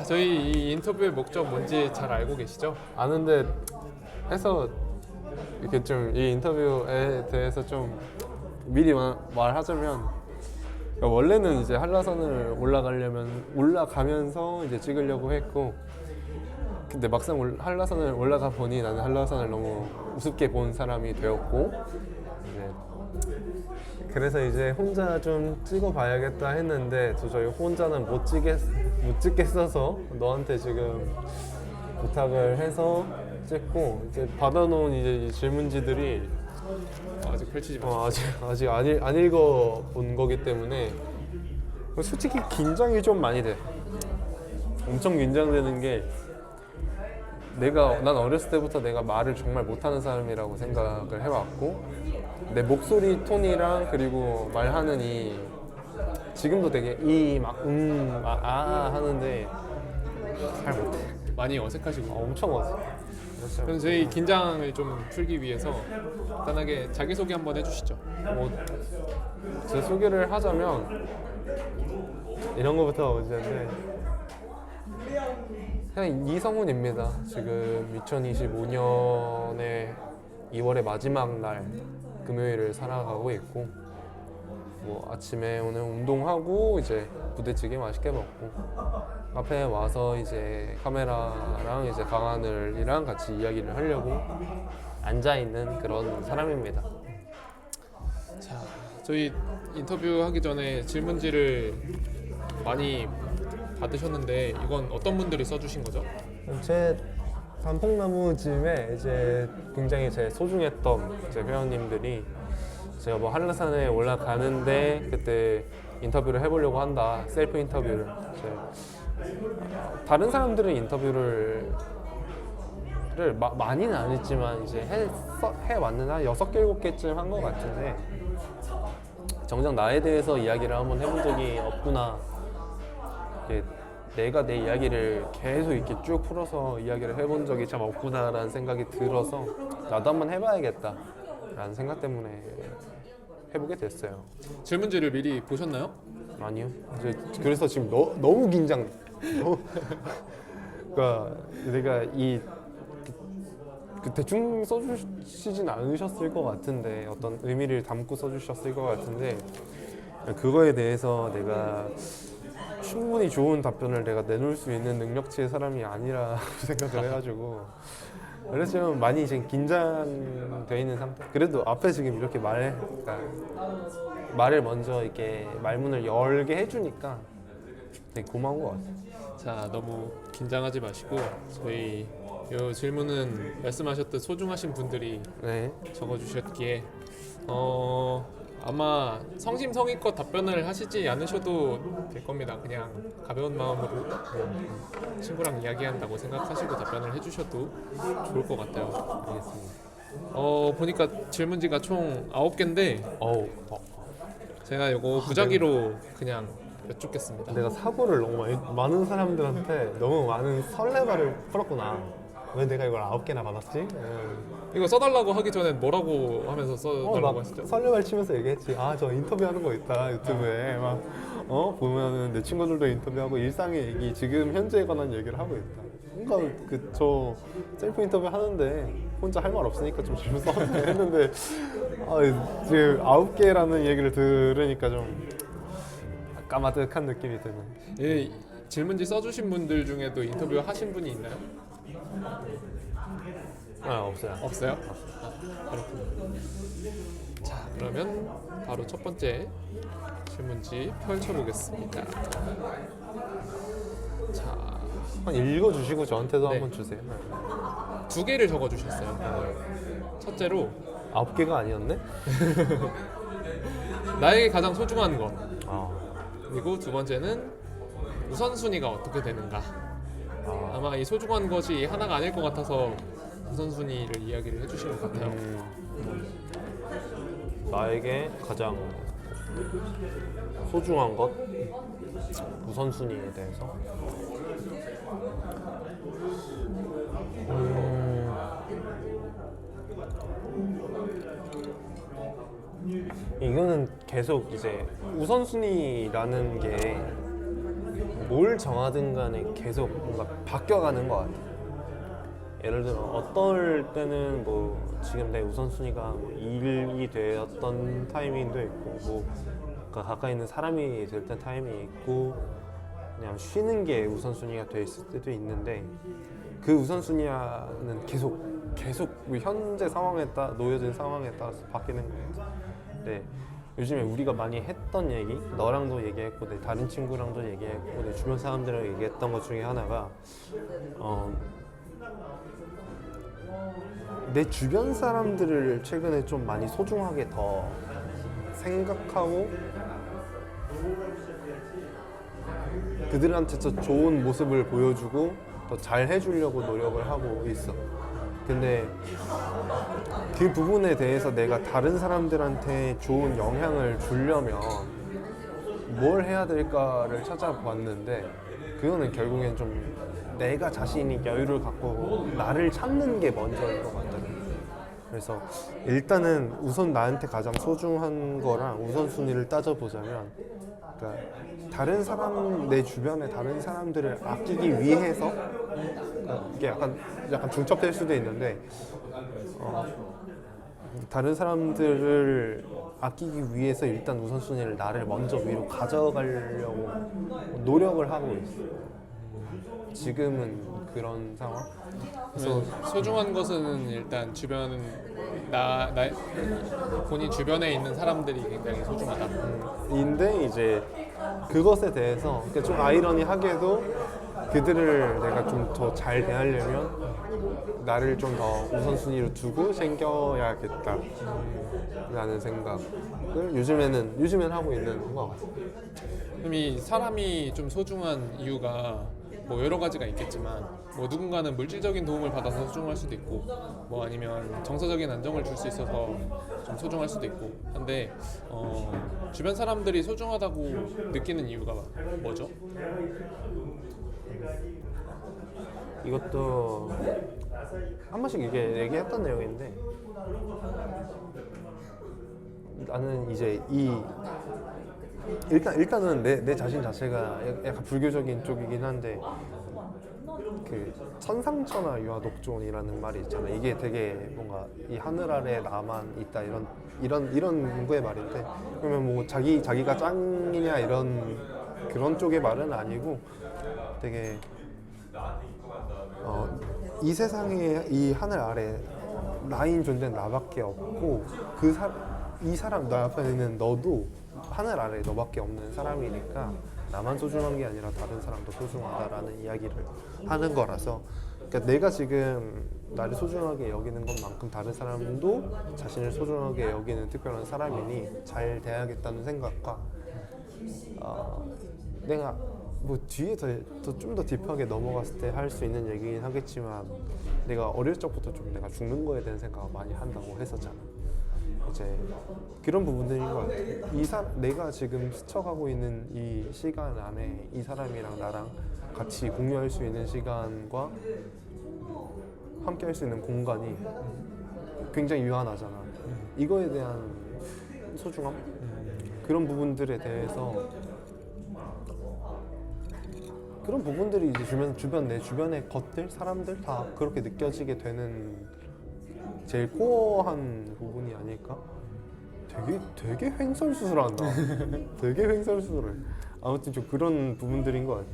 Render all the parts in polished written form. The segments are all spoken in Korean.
저희 이 인터뷰의 목적 뭔지 잘 알고 계시죠? 아는데 해서 이렇게 좀 이 인터뷰에 대해서 좀 미리 말하자면 그러니까 원래는 이제 한라산을 올라가면서 이제 찍으려고 했고 근데 막상 한라산을 올라가 보니 나는 한라산을 너무 우습게 본 사람이 되었고 그래서 이제 혼자 좀 찍어봐야겠다 했는데 도저히 혼자는 못 찍겠어서 너한테 지금 부탁을 해서 찍고 이제 받아놓은 이제 이 질문지들이 아직 펼치지 마세요. 아직 안 읽어본 거기 때문에 솔직히 긴장이 좀 많이 돼. 엄청 긴장되는 게 난 어렸을 때부터 내가 말을 정말 못하는 사람이라고 생각을 해왔고 내 목소리 톤이랑 그리고 말하는 지금도 되게 하는데 잘 못해. 많이 어색하시군요. 엄청 어색해. 그럼 저희 긴장을 좀 풀기 위해서 간단하게 자기소개 한번 해주시죠. 제 소개를 하자면 이런 거부터 이제인데 그냥 이성훈입니다. 지금 2025년의 2월의 마지막 날 금요일을 살아가고 있고 아침에 오늘 운동하고 이제 부대찌개 맛있게 먹고 카페에 와서 이제 카메라랑 이제 강하늘이랑 같이 이야기를 하려고 앉아 있는 그런 사람입니다. 자, 저희 인터뷰하기 전에 질문지를 많이 받으셨는데 이건 어떤 분들이 써주신 거죠? 제 단풍나무쯤에 이제 굉장히 제 소중했던 제 회원님들이 제가 한라산에 올라가는데 그때 인터뷰를 해보려고 한다. 셀프 인터뷰를. 다른 사람들은 인터뷰를 많이는 안 했지만 이제 해왔는 한 6, 7개쯤 한 것 같은데 정작 나에 대해서 이야기를 한번 해본 적이 없구나. 내가 내 이야기를 계속 이렇게 쭉 풀어서 이야기를 해본 적이 참 없구나라는 생각이 들어서 나도 한번 해봐야겠다 라는 생각 때문에 해보게 됐어요. 질문지를 미리 보셨나요? 아니요. 그래서 지금 너무 긴장돼. 그러니까 내가 대충 써주시진 않으셨을 것 같은데 어떤 의미를 담고 써주셨을 것 같은데 그거에 대해서 내가 충분히 좋은 답변을 내가 내놓을 수 있는 능력치의 사람이 아니라 생각을 해가지고 그래서 지금 많이 지금 긴장돼 있는 상태. 그래도 앞에 지금 이렇게 말을 먼저 이렇게 말문을 열게 해주니까 되게 고마운 것 같아요. 자, 너무 긴장하지 마시고 저희 이 질문은 말씀하셨듯 소중하신 분들이 적어주셨기에 아마 성심성의껏 답변을 하시지 않으셔도 될 겁니다. 그냥 가벼운 마음으로 친구랑 이야기한다고 생각하시고 답변을 해주셔도 좋을 것 같아요. 알겠습니다. 보니까 질문지가 총 9개인데 제가 이거 무작위로 그냥 여쭙겠습니다. 내가 사고를 너무 많은 사람들한테 너무 많은 설레발을 풀었구나. 왜 내가 이걸 9개나 받았지? 이거 써달라고 하기 전에 뭐라고 하면서 써달라고 하시죠? 설레발 치면서 얘기했지. 저 인터뷰하는 거 있다 유튜브에 보면은 내 친구들도 인터뷰하고 일상의 얘기 지금 현재에 관한 얘기를 하고 있다. 뭔가 저 셀프 인터뷰 하는데 혼자 할 말 없으니까 좀 질문 써봤네 했는데 지금 9개라는 얘기를 들으니까 좀 까마득한 느낌이 드네. 예, 질문지 써주신 분들 중에도 인터뷰 하신 분이 있나요? 없어요. 없어요? 그렇군요. 자, 그러면 바로 첫 번째 질문지 펼쳐보겠습니다. 자, 한번 읽어주시고 저한테도 네. 한번 주세요. 2개를 적어주셨어요. 첫째로 9개가 아니었네? 나에게 가장 소중한 것. 그리고 두 번째는 우선순위가 어떻게 되는가. 아마 이 소중한 것이 하나가 아닐 것 같아서 우선순위를 이야기를 해주신 것 같아요. 나에게 가장 소중한 것 우선순위에 대해서 이거는 계속 이제 우선순위라는 게 뭘 정하든 간에 계속 뭔가 바뀌어가는 것 같아. 예를 들어 어떨 때는 뭐 지금 내 우선순위가 뭐 일이 되었던 타이밍도 있고 뭐 가까이 있는 사람이 될 때 타이밍이 있고 그냥 쉬는 게 우선순위가 돼 있을 때도 있는데 그 우선순위는 계속 현재 상황에 따라 놓여진 상황에 따라서 바뀌는 것 같아. 네. 요즘에 우리가 많이 했던 얘기, 너랑도 얘기했고 내 다른 친구랑도 얘기했고 내 주변 사람들이랑 얘기했던 것 중에 하나가 내 주변 사람들을 최근에 좀 많이 소중하게 더 생각하고 그들한테 더 좋은 모습을 보여주고 더 잘 해주려고 노력을 하고 있어. 근데 그 부분에 대해서 내가 다른 사람들한테 좋은 영향을 주려면 뭘 해야 될까를 찾아봤는데 그거는 결국엔 좀 내가 자신이 여유를 갖고 나를 찾는 게 먼저인 것 같더라고요. 그래서 일단은 우선 나한테 가장 소중한 거랑 우선순위를 따져보자면 그러니까 다른 사람, 내 주변의 다른 사람들을 아끼기 위해서 그러니까 이게 약간 중첩될 수도 있는데 다른 사람들을 아끼기 위해서 일단 우선순위를 나를 먼저 위로 가져가려고 노력을 하고 있어. 지금은 그런 상황? 그래서 소중한 것은 일단 나 본인 주변에 있는 사람들이 굉장히 소중하다. 인데 이제 그것에 대해서 그러니까 좀 아이러니하게도 그들을 내가 좀 더 잘 대하려면 나를 좀 더 우선순위로 두고 챙겨야겠다 라는 생각을 요즘엔 하고 있는 것 같아요. 그럼 이 사람이 좀 소중한 이유가 뭐 여러 가지가 있겠지만 뭐 누군가는 물질적인 도움을 받아서 소중할 수도 있고 뭐 아니면 정서적인 안정을 줄 수 있어서 좀 소중할 수도 있고 한데 주변 사람들이 소중하다고 느끼는 이유가 뭐죠? 이것도 한 번씩 이게 얘기했던 내용인데 나는 이제 일단은 내 자신 자체가 약간 불교적인 쪽이긴 한데 그 천상천하 유아독존이라는 말이 있잖아. 이게 되게 뭔가 이 하늘 아래 나만 있다 이런 문구의 말인데 그러면 뭐 자기가 짱이냐 그런 쪽의 말은 아니고 되게 이 세상에 이 하늘 아래 나인 존재는 나밖에 없고 이 사람 너 앞에 있는 너도 하늘 아래 너밖에 없는 사람이니까 나만 소중한 게 아니라 다른 사람도 소중하다라는 이야기를 하는 거라서 그러니까 내가 지금 나를 소중하게 여기는 것만큼 다른 사람도 자신을 소중하게 여기는 특별한 사람이니 잘 대하겠다는 생각과 내가 뭐 뒤에 좀 더 딥하게 넘어갔을 때 할 수 있는 얘기긴 하겠지만 내가 어릴 적부터 좀 내가 죽는 거에 대한 생각을 많이 한다고 했었잖아. 이제 그런 부분들인 것 같아. 내가 지금 스쳐가고 있는 이 시간 안에 이 사람이랑 나랑 같이 공유할 수 있는 시간과 함께 할 수 있는 공간이 굉장히 유한하잖아. 이거에 대한 소중함? 그런 부분들에 대해서 그런 부분들이 이제 내 주변의 것들, 사람들 다 그렇게 느껴지게 되는 제일 코어한 부분이 아닐까? 되게 횡설수설한다. 되게 횡설수설해. 아무튼 좀 그런 부분들인 것 같아.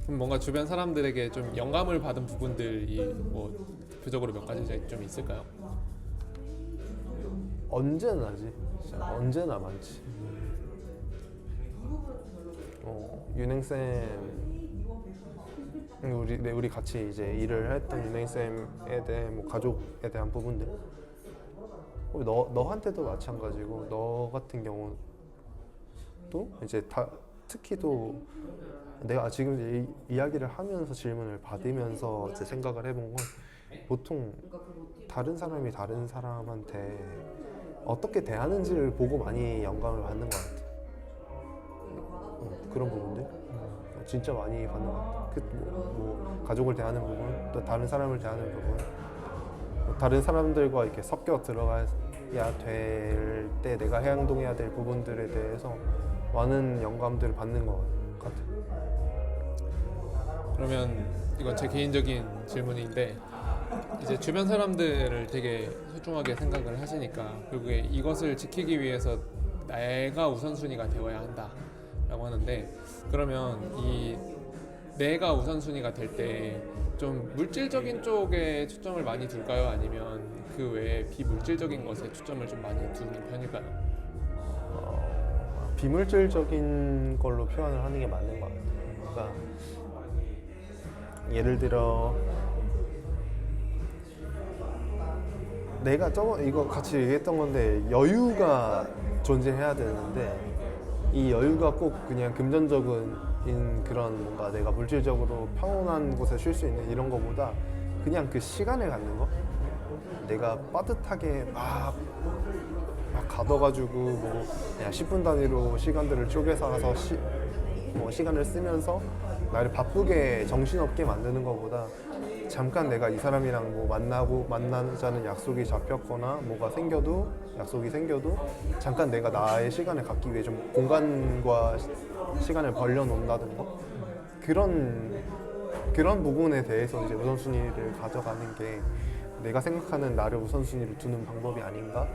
그럼 뭔가 주변 사람들에게 좀 영감을 받은 부분들이 뭐 대표적으로 몇 가지 좀 있을까요? 언제나지. 진짜 언제나 많지. 윤행쌤 우리 같이 이제 일을 했던 윤행쌤에 대해 뭐 가족에 대한 부분들 너한테도 마찬가지고 너 같은 경우도 이제 특히 또 내가 지금 이야기를 하면서 질문을 받으면서 이제 생각을 해본 건 보통 다른 사람이 다른 사람한테 어떻게 대하는지를 보고 많이 영감을 받는 것 같아. 그런 부분들 진짜 많이 받는 것 같아. 뭐 가족을 대하는 부분, 또 다른 사람을 대하는 부분, 다른 사람들과 이렇게 섞여 들어가야 될 때 내가 행동해야 될 부분들에 대해서 많은 영감들을 받는 것 같아. 그러면 이건 제 개인적인 질문인데 이제 주변 사람들을 되게 소중하게 생각을 하시니까 결국에 이것을 지키기 위해서 내가 우선순위가 되어야 한다라고 하는데 그러면 이 내가 우선순위가 될 때 좀 물질적인 쪽에 초점을 많이 둘까요? 아니면 그 외에 비물질적인 것에 초점을 좀 많이 두는 편일까요? 비물질적인 걸로 표현을 하는 게 맞는 것 같아요. 그러니까 예를 들어 내가 이거 같이 얘기했던 건데 여유가 존재해야 되는데 이 여유가 꼭 그냥 금전적인 그런 뭔가 내가 물질적으로 평온한 곳에 쉴 수 있는 이런 거보다 그냥 그 시간을 갖는 거 내가 빠듯하게 막 가둬가지고 뭐 그냥 10분 단위로 시간들을 쪼개서 가서 시간을 쓰면서 나를 바쁘게 정신없게 만드는 것보다 잠깐 내가 이 사람이랑 뭐 만나자는 약속이 잡혔거나 뭐가 생겨도 약속이 생겨도 잠깐 내가 나의 시간을 갖기 위해 좀 공간과 시간을 벌려놓는다든가 그런 부분에 대해서 이제 우선순위를 가져가는 게 내가 생각하는 나를 우선순위로 두는 방법이 아닌가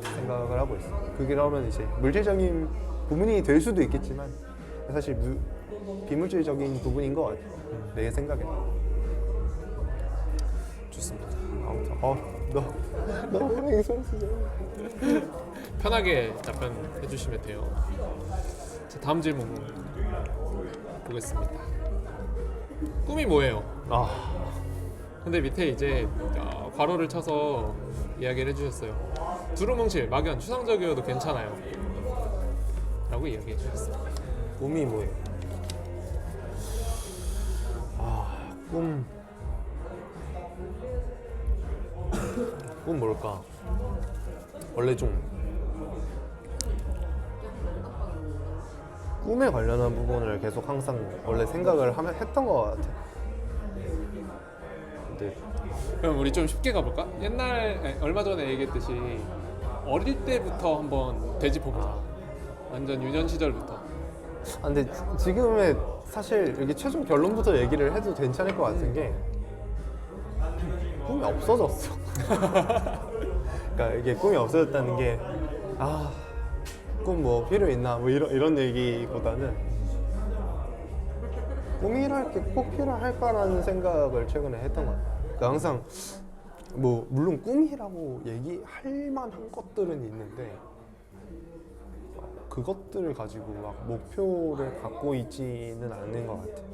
생각을 하고 있어요. 그러면 이제 물질적인 부분이 될 수도 있겠지만 사실 비물질적인 부분인 것 같아요. 내 생각에. 좋습니다. 아무튼 너무 맹성스러워. 편하게 답변해 주시면 돼요. 자, 다음 질문 보겠습니다. 꿈이 뭐예요? 근데 밑에 이제 괄호를 쳐서 이야기를 해주셨어요. 두루뭉실, 막연, 추상적이어도 괜찮아요 라고 이야기해 주셨어요. 꿈이 뭐예요? 꿈 뭘까? 원래 좀 꿈에 관련한 부분을 계속 항상 원래 생각을 했던 것 같아. 근데 그럼 우리 좀 쉽게 가볼까? 얼마 전에 얘기했듯이 어릴 때부터 한번 되짚어보자. 완전 유년 시절부터. 근데 지금의 사실 여기 최종 결론부터 얘기를 해도 괜찮을 것 같은 게 꿈이 없어졌어. 그러니까 이게 꿈이 없어졌다는 게 꿈 뭐 필요 있나 뭐 이런 얘기보다는 꿈이랄 게 꼭 필요할까라는 생각을 최근에 했던 것 같아요. 그러니까 항상 뭐 물론 꿈이라고 얘기할 만한 것들은 있는데 그것들을 가지고 막 목표를 갖고 있지는 않는 것 같아요.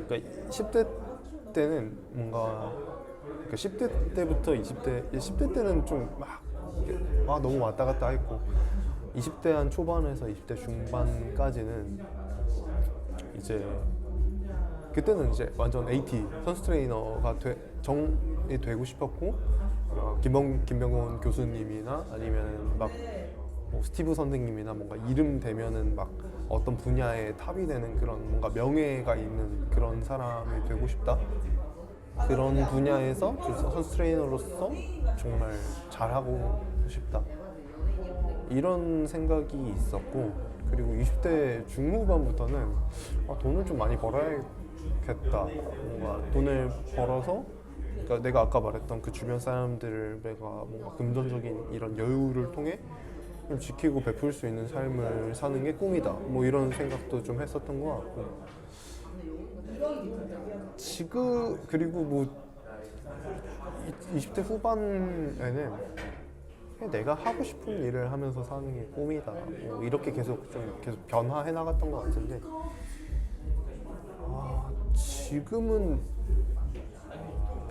그러니까 10대 때는 뭔가 그러니까 10대 때부터 10대 때는 좀 막 너무 왔다 갔다 했고 20대 한 초반에서 20대 중반까지는 이제 그때는 이제 완전 AT 선수 트레이너가 정이 되고 싶었고 김병곤 교수님이나 아니면 막 뭐 스티브 선생님이나 뭔가 이름 되면은 막 어떤 분야에 탑이 되는 그런 뭔가 명예가 있는 그런 사람이 되고 싶다. 그런 분야에서 선수 트레이너로서 정말 잘하고 싶다. 이런 생각이 있었고 그리고 20대 중후반부터는 돈을 좀 많이 벌어야겠다. 뭔가 돈을 벌어서 그러니까 내가 아까 말했던 그 주변 사람들과 뭔가 금전적인 이런 여유를 통해 좀 지키고 베풀 수 있는 삶을 사는 게 꿈이다. 뭐 이런 생각도 좀 했었던 것 같고 지금 그리고 뭐 20대 후반에는 내가 하고 싶은 일을 하면서 사는 게 꿈이다. 뭐 이렇게 계속 변화해 나갔던 것 같은데 지금은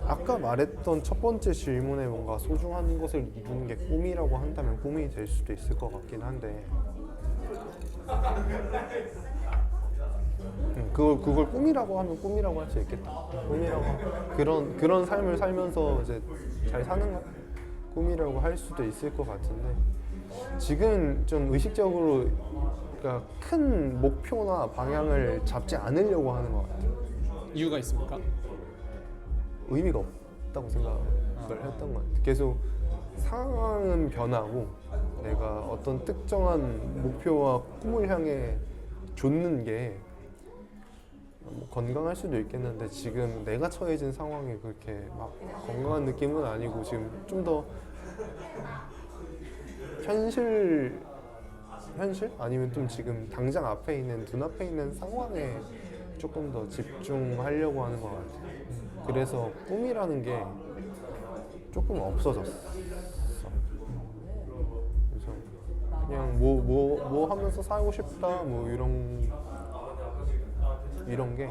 아까 말했던 첫 번째 질문에 뭔가 소중한 것을 이루는 게 꿈이라고 한다면 꿈이 될 수도 있을 것 같긴 한데 그걸 꿈이라고 하면 꿈이라고 할 수 있겠다. 꿈이라고 그런 삶을 살면서 이제 잘 사는 거 꿈이라고 할 수도 있을 것 같은데 지금 좀 의식적으로 그러니까 큰 목표나 방향을 잡지 않으려고 하는 것 같아요. 이유가 있습니까? 의미가 없다고 생각을 했던 것 같아요. 계속 상황은 변하고 내가 어떤 특정한 목표와 꿈을 향해 좇는 게 뭐 건강할 수도 있겠는데 지금 내가 처해진 상황이 그렇게 막 건강한 느낌은 아니고 지금 좀 더 현실 아니면 좀 지금 당장 앞에 있는 눈앞에 있는 상황에 조금 더 집중하려고 하는 것 같아요. 그래서 꿈이라는 게 조금 없어졌어. 그래서 그냥 뭐 하면서 살고 싶다 뭐 이런 게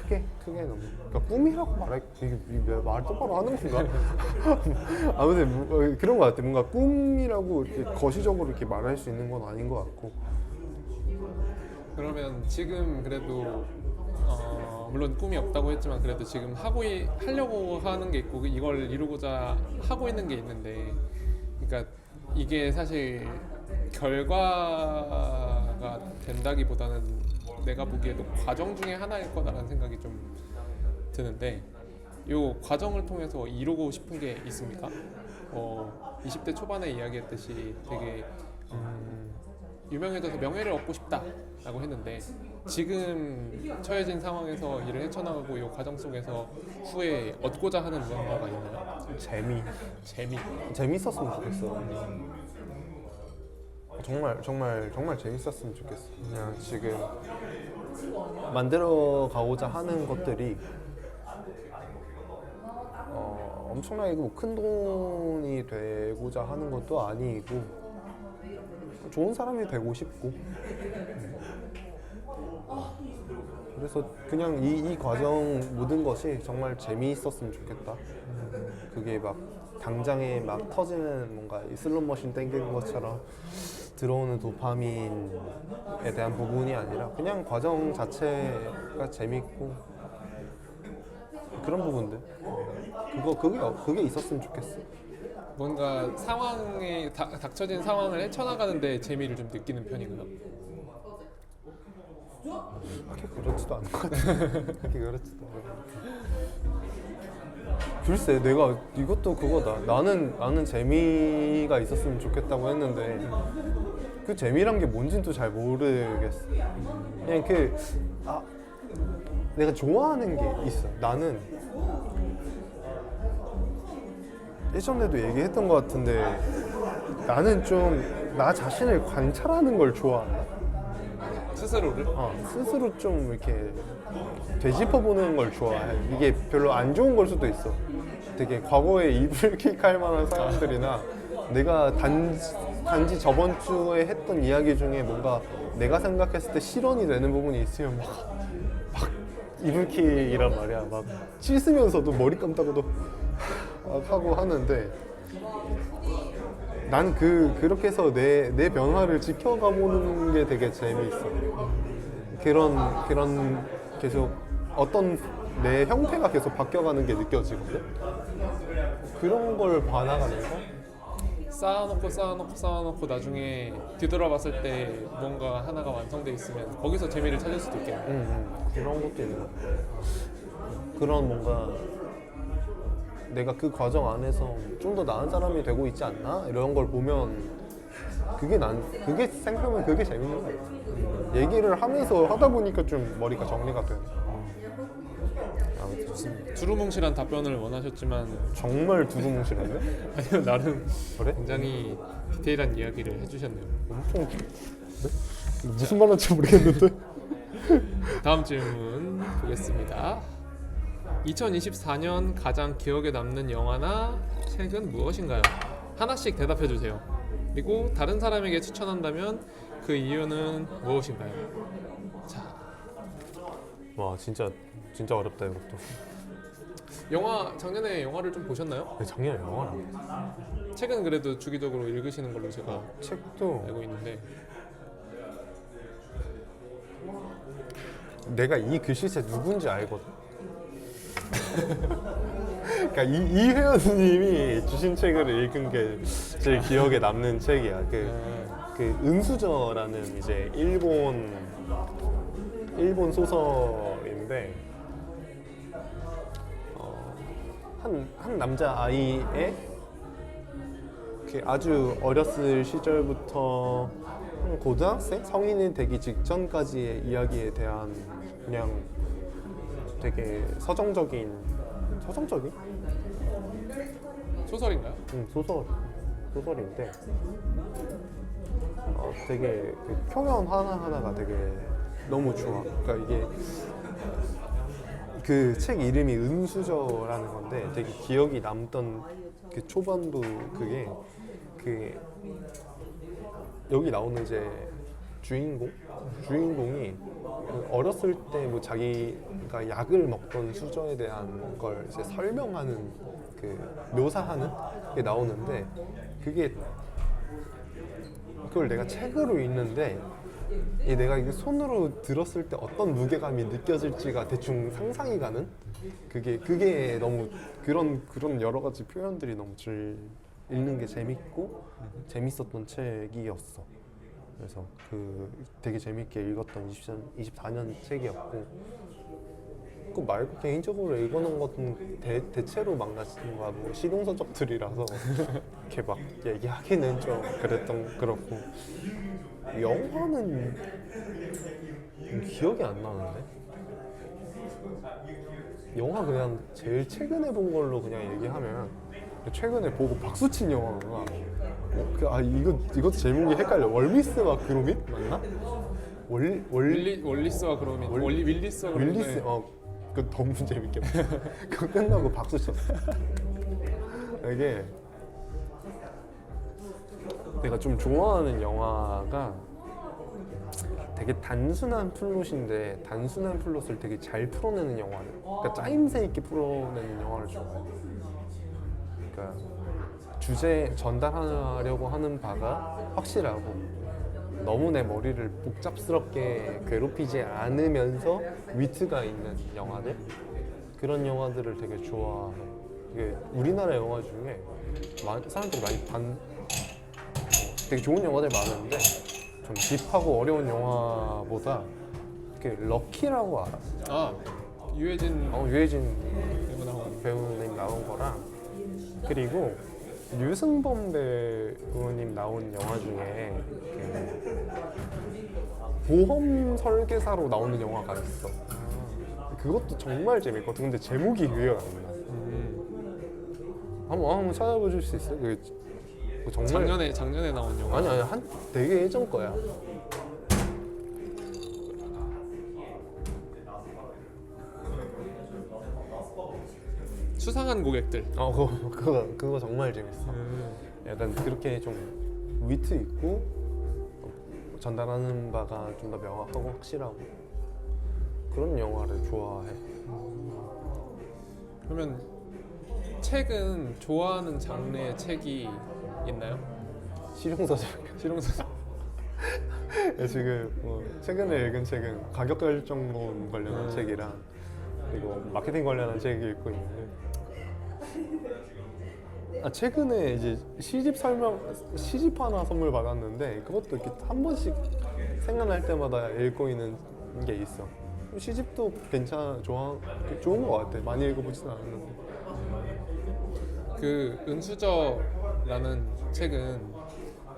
크게 너무 그러니까 꿈이라고 말할 이게 말 똑바로 하는 건가? 아무튼 그런 것 같아. 뭔가 꿈이라고 이렇게 거시적으로 이렇게 말할 수 있는 건 아닌 것 같고. 그러면 지금 그래도 물론 꿈이 없다고 했지만 그래도 지금 하려고 하는 게 있고 이걸 이루고자 하고 있는 게 있는데, 그러니까 이게 사실 결과가 된다기보다는 내가 보기에도 과정 중에 하나일 거다라는 생각이 좀 드는데, 이 과정을 통해서 이루고 싶은 게 있습니까? 20대 초반에 이야기했듯이 되게 유명해져서 명예를 얻고 싶다라고 했는데, 지금 처해진 상황에서 일을 헤쳐나가고 이 과정 속에서 후에 얻고자 하는 무언가가 있나요? 재밌었으면 좋겠어. 정말 재밌었으면 좋겠어. 그냥 지금 만들어 가고자 하는 것들이 엄청나게 큰 돈이 되고자 하는 것도 아니고 좋은 사람이 되고 싶고, 그래서 그냥 이 과정 모든 것이 정말 재미있었으면 좋겠다. 그게 막 당장에 막 터지는 뭔가 이 슬롯머신 땡기는 것처럼 들어오는 도파민에 대한 부분이 아니라 그냥 과정 자체가 재밌고 그런 부분들, 그게 있었으면 좋겠어. 뭔가 상황에 닥쳐진 상황을 헤쳐나가는데 재미를 좀 느끼는 편이고요. 그렇게 그렇지도 않은 것 같아. 그렇게 그렇지도 않은 것 같아. 글쎄, 내가 이것도 그거다. 나는 재미가 있었으면 좋겠다고 했는데 그 재미란 게 뭔지는 또 잘 모르겠어. 그냥 내가 좋아하는 게 있어. 나는 예전에도 얘기했던 것 같은데 나는 좀 나 자신을 관찰하는 걸 좋아한다. 스스로를? 스스로 좀 이렇게 되짚어보는 걸 좋아해. 이게 별로 안 좋은 걸 수도 있어. 되게 과거에 이불킥할 만한 사람들이나 내가 단지 저번 주에 했던 이야기 중에 뭔가 내가 생각했을 때 실현이 되는 부분이 있으면 막 이불킥이란 말이야. 막 씻으면서도 머리 감다가도 막 하고 하는데, 난 그렇게 해서 내 변화를 지켜가 보는 게 되게 재미있어. 그런 계속 어떤 내 형태가 계속 바뀌어가는 게 느껴지거든. 그런 걸 봐나가면서 쌓아놓고 나중에 뒤돌아봤을 때 뭔가 하나가 완성돼 있으면 거기서 재미를 찾을 수도 있겠네. 그런 것도 있는 것 같아. 그런 뭔가 내가 그 과정 안에서 좀 더 나은 사람이 되고 있지 않나? 이런 걸 보면 그게 생각하면 그게 재밌는 것 같아. 얘기를 하면서 하다 보니까 좀 머리가 정리가 되네. 아무튼 좋습니다. 두루뭉실한 답변을 원하셨지만 정말 두루뭉실한데? 아니요, 나름 그래? 굉장히 디테일한 이야기를 해주셨네요. 엄청 무슨 말인지 모르겠는데? 다음 질문 보겠습니다. 2024년 가장 기억에 남는 영화나 책은 무엇인가요? 하나씩 대답해 주세요. 그리고 다른 사람에게 추천한다면 그 이유는 무엇인가요? 자, 와 진짜 어렵다 이것도. 작년에 영화를 좀 보셨나요? 작년 영화를 안 봤어. 책은 그래도 주기적으로 읽으시는 걸로 제가 책도 알고 있는데, 내가 이 글씨체 누군지 알거든. 그러니까 이 회원님이 주신 책을 읽은 게 제일 기억에 남는 책이야. 그 은수저라는 이제 일본 소설인데 한 남자 아이의 아주 어렸을 시절부터 한 고등학생? 성인이 되기 직전까지의 이야기에 대한 그냥 되게 서정적인 소설인가요? 소설인데 되게 그 표현 하나하나가 되게 너무 좋아. 그러니까 이게 그 책 이름이 은수저라는 건데 되게 기억이 남던 그 초반부 그게 그 여기 나오는 이제 주인공이 그 어렸을 때 뭐 자기가 약을 먹던 수저에 대한 걸 이제 설명하는 그 묘사하는 게 나오는데 그걸 내가 책으로 읽는데 내가 이게 손으로 들었을 때 어떤 무게감이 느껴질지가 대충 상상이 가는 그게 너무 그런 여러 가지 표현들이 너무 읽는 게 재밌고 재밌었던 책이었어. 그래서 그 되게 재밌게 읽었던 24년 책이었고 그 말고 개인적으로 읽어놓은 것은 대체로 망가진 거야. 뭐 실용서적들이라서 이렇게 막 얘기하기는 좀 그렇고 영화는 기억이 안 나는데 영화 그냥 제일 최근에 본 걸로 그냥 얘기하면 최근에 보고 박수친 영화가 이것도 제목이 헷갈려. 월미스와 그로밋 맞나? 윌리스와 그로밋 윌리스와 그로밋 윌리스 그 너무 재밌게 봤어. 그거 끝나고 박수 쳤어. 이게 내가 좀 좋아하는 영화가 되게 단순한 플롯인데 단순한 플롯을 되게 잘 풀어내는 영화를 그러니까 짜임새 있게 풀어내는 영화를 좋아해. 그러니까 주제 전달하려고 하는 바가 확실하고 너무 내 머리를 복잡스럽게 괴롭히지 않으면서 위트가 있는 영화들 그런 영화들을 되게 좋아해. 이게 우리나라 영화 중에 사람들이 많이 되게 좋은 영화들 많은데 좀 딥하고 어려운 영화보다 그 럭키라고 알아? 아 유해진 배우님 나온 거랑 그리고 유승범 배우님 나온 영화 중에 그 보험 설계사로 나오는 영화가 있어. 그것도 정말 재밌거든. 근데 제목이 기억이 안 나. 한번 찾아보실 수 있어? 그 정말 작년에 나온 영화. 아니 되게 예전 거야. 수상한 고객들. 그거 정말 재밌어. 약간 그렇게 좀 위트 있고 전달하는 바가 좀 더 명확하고 확실하고 그런 영화를 좋아해. 그러면 책은 좋아하는 장르의 책이 있나요? 실용서적. 지금 최근에 읽은 책은 가격 결정론 관련한 책이랑 그리고 마케팅 관련한 책이 읽고 있는데 최근에 이제 시집 하나 선물 받았는데 그것도 이렇게 한 번씩 생각날 때마다 읽고 있는 게 있어. 시집도 좋은 것 같아. 많이 읽어보지는 않았는데. 그 은수저라는 책은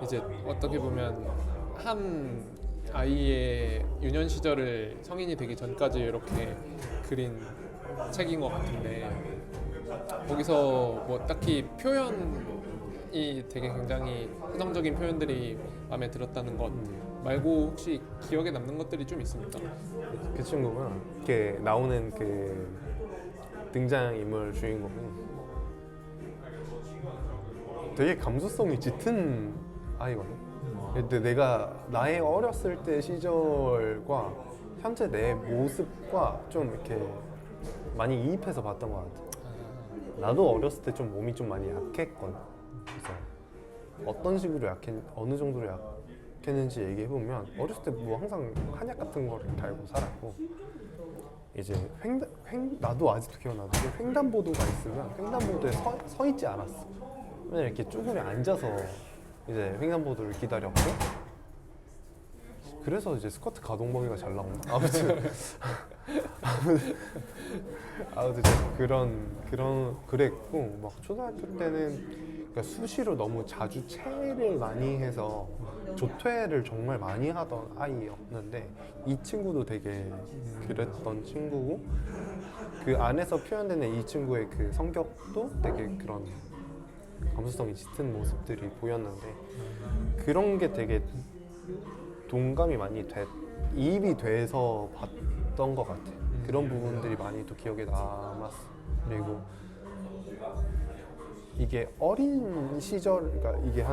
이제 어떻게 보면 한 아이의 유년 시절을 성인이 되기 전까지 이렇게 그린 책인 것 같은데 거기서 뭐 딱히 표현이 되게 굉장히 서정적인 표현들이 마음에 들었다는 것 말고 혹시 기억에 남는 것들이 좀 있습니까? 그 친구가 이렇게 나오는 그 등장인물 주인공이 되게 감수성이 짙은 아이거든. 근데 내가 나의 어렸을 때 시절과 현재 내 모습과 좀 이렇게 많이 이입해서 봤던 것 같아. 나도 어렸을 때 좀 몸이 좀 많이 약했거든. 그래서 어떤 식으로 어느 정도로 약했는지 얘기해보면 어렸을 때 뭐 항상 한약 같은 거를 달고 살았고 이제 나도 아직도 기억나는데 횡단보도가 있으면 횡단보도에 서 있지 않았어. 맨날 이렇게 쭈그려 앉아서 이제 횡단보도를 기다렸고 그래서 이제 스쿼트 가동 범위가 잘 나온다. 아무튼 아무튼 그랬고 막 초등학교 때는 그러니까 수시로 너무 자주 체를 많이 해서 조퇴를 정말 많이 하던 아이였는데 이 친구도 되게 그랬던 친구고 그 안에서 표현되는 이 친구의 그 성격도 되게 그런 감수성이 짙은 모습들이 보였는데 그런 게 되게 동감이 많이 이입이 돼서 봤던 것 같아. 그런 부분들이 많이 또 기억에 남았어. 그리고 이게 어린 시절, 그러니까 이게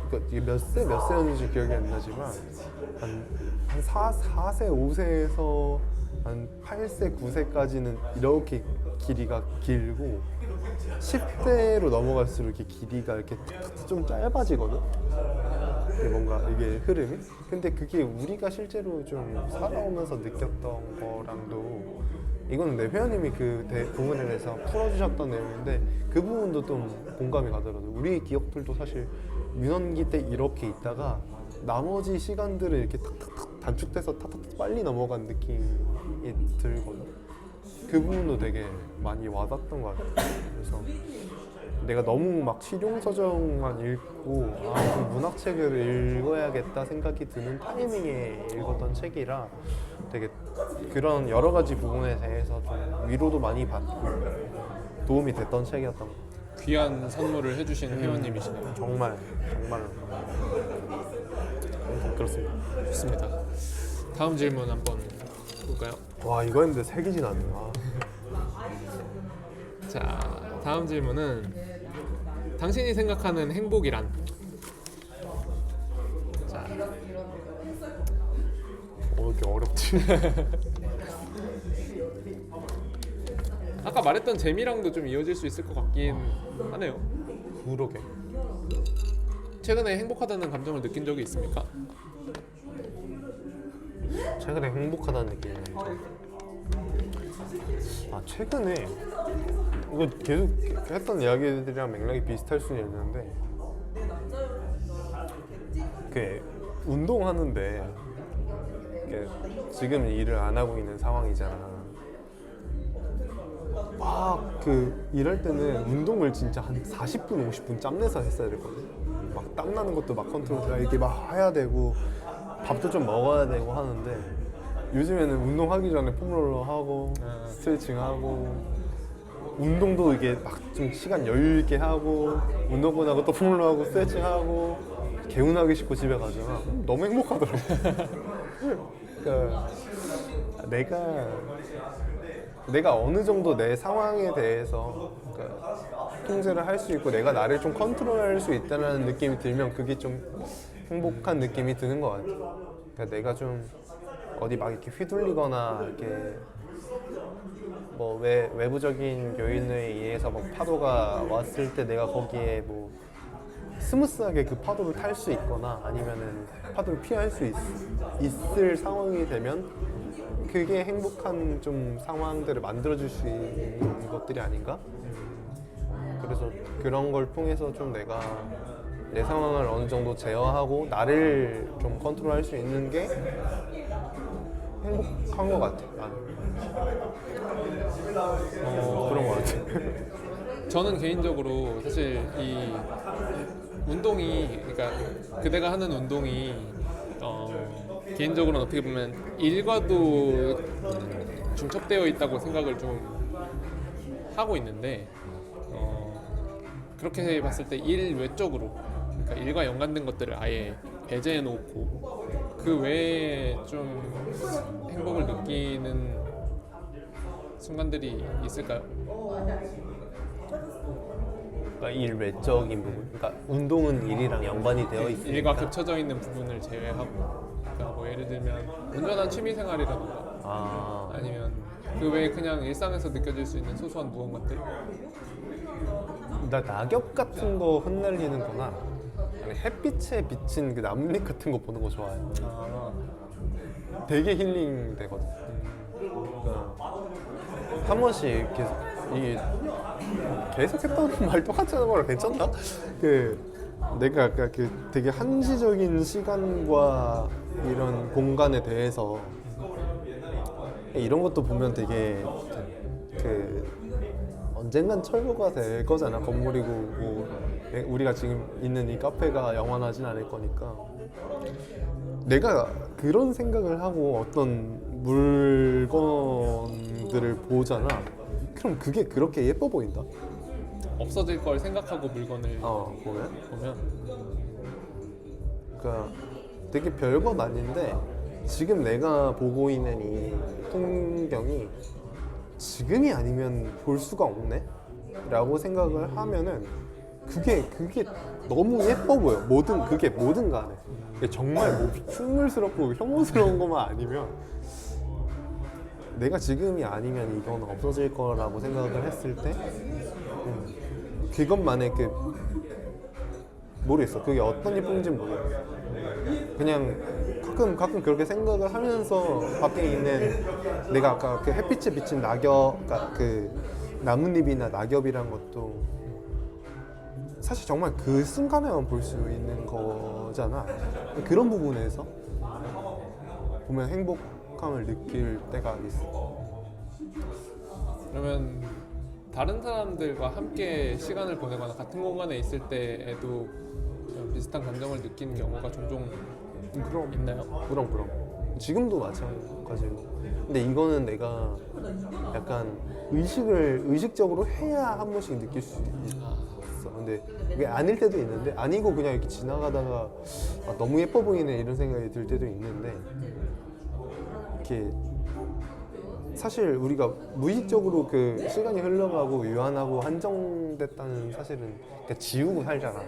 그러니까 이게 몇 세였는지 기억이 안 나지만 한 4세, 5세에서 한 8세, 9세까지는 이렇게 길이가 길고 10대로 넘어갈수록 이렇게 길이가 이렇게 탁탁 좀 짧아지거든. 이게 뭔가 이게 흐름이. 근데 그게 우리가 실제로 좀 살아오면서 느꼈던 거랑도 이거는 내 회원님이 그 부분에 대해서 풀어주셨던 내용인데 그 부분도 좀 공감이 가더라고요. 우리 기억들도 사실 유년기 때 이렇게 있다가 나머지 시간들을 이렇게 탁탁탁 단축돼서 탁탁 빨리 넘어간 느낌이 들거든. 그 부분도 되게 많이 와닿던 것 같아요. 그래서 내가 너무 막 실용서적만 읽고 좀 문학책을 읽어야겠다 생각이 드는 타이밍에 읽었던 책이라 되게 그런 여러 가지 부분에 대해서 좀 위로도 많이 받고 도움이 됐던 책이었던 것 같아요. 귀한 선물을 해주신 회원님이시네요. 정말 그렇습니다. 좋습니다. 다음 질문 한번 볼까요? 와 이거 했는데 색이진 않네. 자, 다음 질문은 당신이 생각하는 행복이란? 자, 이렇게 어렵지? 아까 말했던 재미랑도 좀 이어질 수 있을 것 같긴 하네요. 그러게. 최근에 행복하다는 감정을 느낀 적이 있습니까? 최근에 행복하다는 느낌이 최근에 이거 계속 했던 이야기들이랑 맥락이 비슷할 수는 있는데 그 운동하는데 지금 일을 안 하고 있는 상황이잖아. 막 그 일할 때는 운동을 진짜 한 40분, 50분 짬내서 했어야 됐거든. 막 땀 나는 것도 막 컨트롤 이렇게 막 해야 되고 밥도 좀 먹어야 되고 하는데 요즘에는 운동하기 전에 폼롤러 하고 스트레칭 하고 운동도 이게 막 좀 시간 여유 있게 하고 운동 끝나고 또 폼롤러 하고 스트레칭 하고 개운하기 싫고 집에 가잖아. 너무 행복하더라고. 그러니까 내가 어느 정도 내 상황에 대해서 그러니까 통제를 할 수 있고 내가 나를 좀 컨트롤할 수 있다는 느낌이 들면 그게 좀 행복한 느낌이 드는 것 같아. 그러니까 내가 좀 어디 막 이렇게 휘둘리거나 이렇게 뭐 외부적인 요인에 의해서 뭐 파도가 왔을 때 내가 거기에 뭐 스무스하게 그 파도를 탈 수 있거나 아니면은 파도를 피할 수 있을 상황이 되면 그게 행복한 좀 상황들을 만들어줄 수 있는 것들이 아닌가? 그래서 그런 걸 통해서 좀 내가 내 상황을 어느 정도 제어하고 나를 좀 컨트롤할 수 있는 게 행복한 것 같아. 나는. 그런 것 같아. 저는 개인적으로 사실 이 운동이 그러니까 그대가 하는 운동이 개인적으로는 어떻게 보면 일과도 중첩되어 있다고 생각을 좀 하고 있는데 그렇게 봤을 때 일 외적으로 그러니까 일과 연관된 것들을 아예 배제해 놓고 그 외에 좀 행복을 느끼는 순간들이 있을까요? 그러니까 일 외적인 부분. 그러니까 운동은 일이랑 연관이 되어 있으니까. 일과 겹쳐져 있는 부분을 제외하고 그러니까 뭐 예를 들면 온전한 취미생활이라던가 아니면 그 외에 그냥 일상에서 느껴질 수 있는 소소한 무언가들. 나 낙엽 같은 거 흩날리는 거나 햇빛에 비친 그 나뭇잎 같은 거 보는 거 좋아해. 되게 힐링 되거든. 그러니까 한 번씩 계속 했던 말 똑같이 하는 거랑 괜찮나? 내가 아까 되게 한시적인 시간과 이런 공간에 대해서 이런 것도 보면 되게 그 언젠간 철거가 될 거잖아. 건물이고 뭐 우리가 지금 있는 이 카페가 영원하진 않을 거니까. 내가 그런 생각을 하고 어떤 물건들을 보잖아. 그럼 그게 그렇게 예뻐 보인다. 없어질 걸 생각하고 물건을 보면. 보면 그러니까 되게 별것 아닌데 지금 내가 보고 있는 이 풍경이 지금이 아니면 볼 수가 없네? 라고 생각을 하면은 그게 너무 예뻐 보여. 그게 뭐든 간에. 정말 뭐 흉물스럽고 혐오스러운 것만 아니면 내가 지금이 아니면 이건 없어질 거라고 생각을 했을 때 그것만의 모르겠어. 그게 어떤 예쁜지 모르겠어. 그냥 가끔 그렇게 생각을 하면서 밖에 있는 내가 아까 그 햇빛에 비친 낙엽, 그 나뭇잎이나 낙엽이란 것도 사실 정말 그 순간에만 볼 수 있는 거잖아. 그런 부분에서 보면 행복함을 느낄 때가 있어. 그러면 다른 사람들과 함께 시간을 보내거나 같은 공간에 있을 때에도 비슷한 감정을 느끼는 경우가 종종 있나요? 그럼 지금도 마찬가지고. 근데 이거는 내가 약간 의식적으로 해야 한 번씩 느낄 수 있어. 근데 그게 아닐 때도 있는데 아니고 그냥 이렇게 지나가다가 너무 예뻐 보이네 이런 생각이 들 때도 있는데 이렇게 사실 우리가 무의식적으로 그 시간이 흘러가고 유한하고 한정됐다는 사실은 그러니까 지우고 살잖아.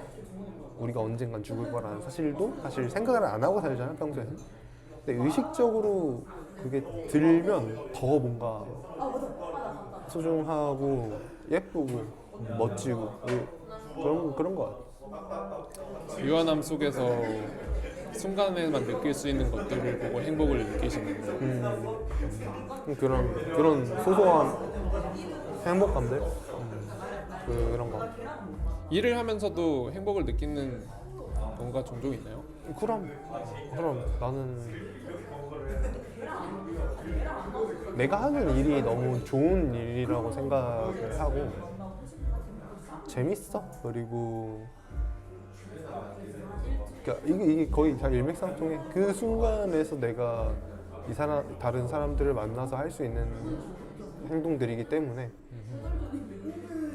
우리가 언젠간 죽을 거라는 사실도 사실 생각을 안 하고 살잖아 평소에는. 근데 의식적으로 그게 들면 더 뭔가 소중하고 예쁘고 멋지고 그런 거 같아. 유한함 속에서 순간에만 느낄 수 있는 것들을 보고 행복을 느끼시는 거예요. 그런 소소한 행복감들 그런 거. 일을 하면서도 행복을 느끼는 경우가 종종 있나요? 그럼 나는 내가 하는 일이 너무 좋은 일이라고 생각을 하고 재밌어. 그리고 그러니까 이게 거의 다 일맥상통해. 그 순간에서 내가 다른 사람들을 만나서 할 수 있는 행동들이기 때문에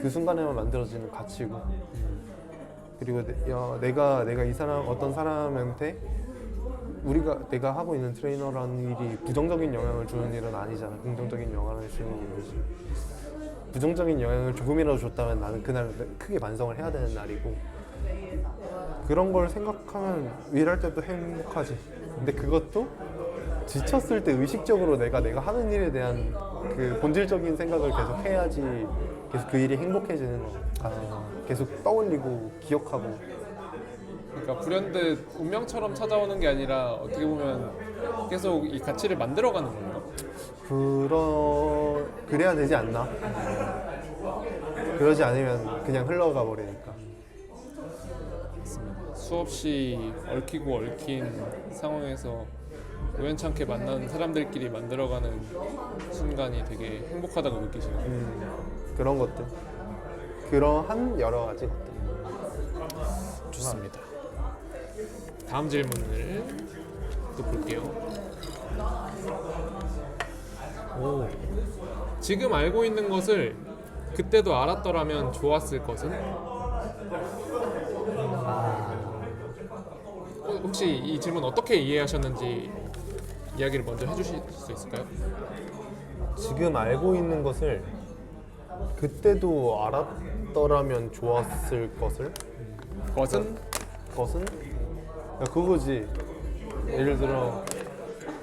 그 순간에만 만들어지는 가치고. 그리고 내가 어떤 사람한테 내가 하고 있는 트레이너라는 일이 부정적인 영향을 주는 일은 아니잖아. 긍정적인 영향을 주는 일이지. 부정적인 영향을 조금이라도 줬다면 나는 그날 크게 반성을 해야 되는 날이고, 그런 걸 생각하면 일할 때도 행복하지. 근데 그것도 지쳤을 때 의식적으로 내가 하는 일에 대한 그 본질적인 생각을 계속 해야지 계속 그 일이 행복해지는 거야. 계속 떠올리고 기억하고. 그러니까 불현듯 운명처럼 찾아오는 게 아니라 어떻게 보면 계속 이 가치를 만들어가는 거예요. 그래야 되지 않나? 그러지 않으면 그냥 흘러가 버리니까. 수없이 얽히고 얽힌 상황에서 우연찮게 만나는 사람들끼리 만들어가는 순간이 되게 행복하다고 느끼시는 거예요. 그런 것들, 그러한 여러 가지 것들. 좋습니다. 다음 질문을 또 볼게요. 지금 알고 있는 것을 그때도 알았더라면 좋았을 것은? 혹시 이 질문 어떻게 이해하셨는지 이야기를 먼저 해주실 수 있을까요? 지금 알고 있는 것을 그때도 알았더라면 좋았을 것을? 것은? 그거지. 예를 들어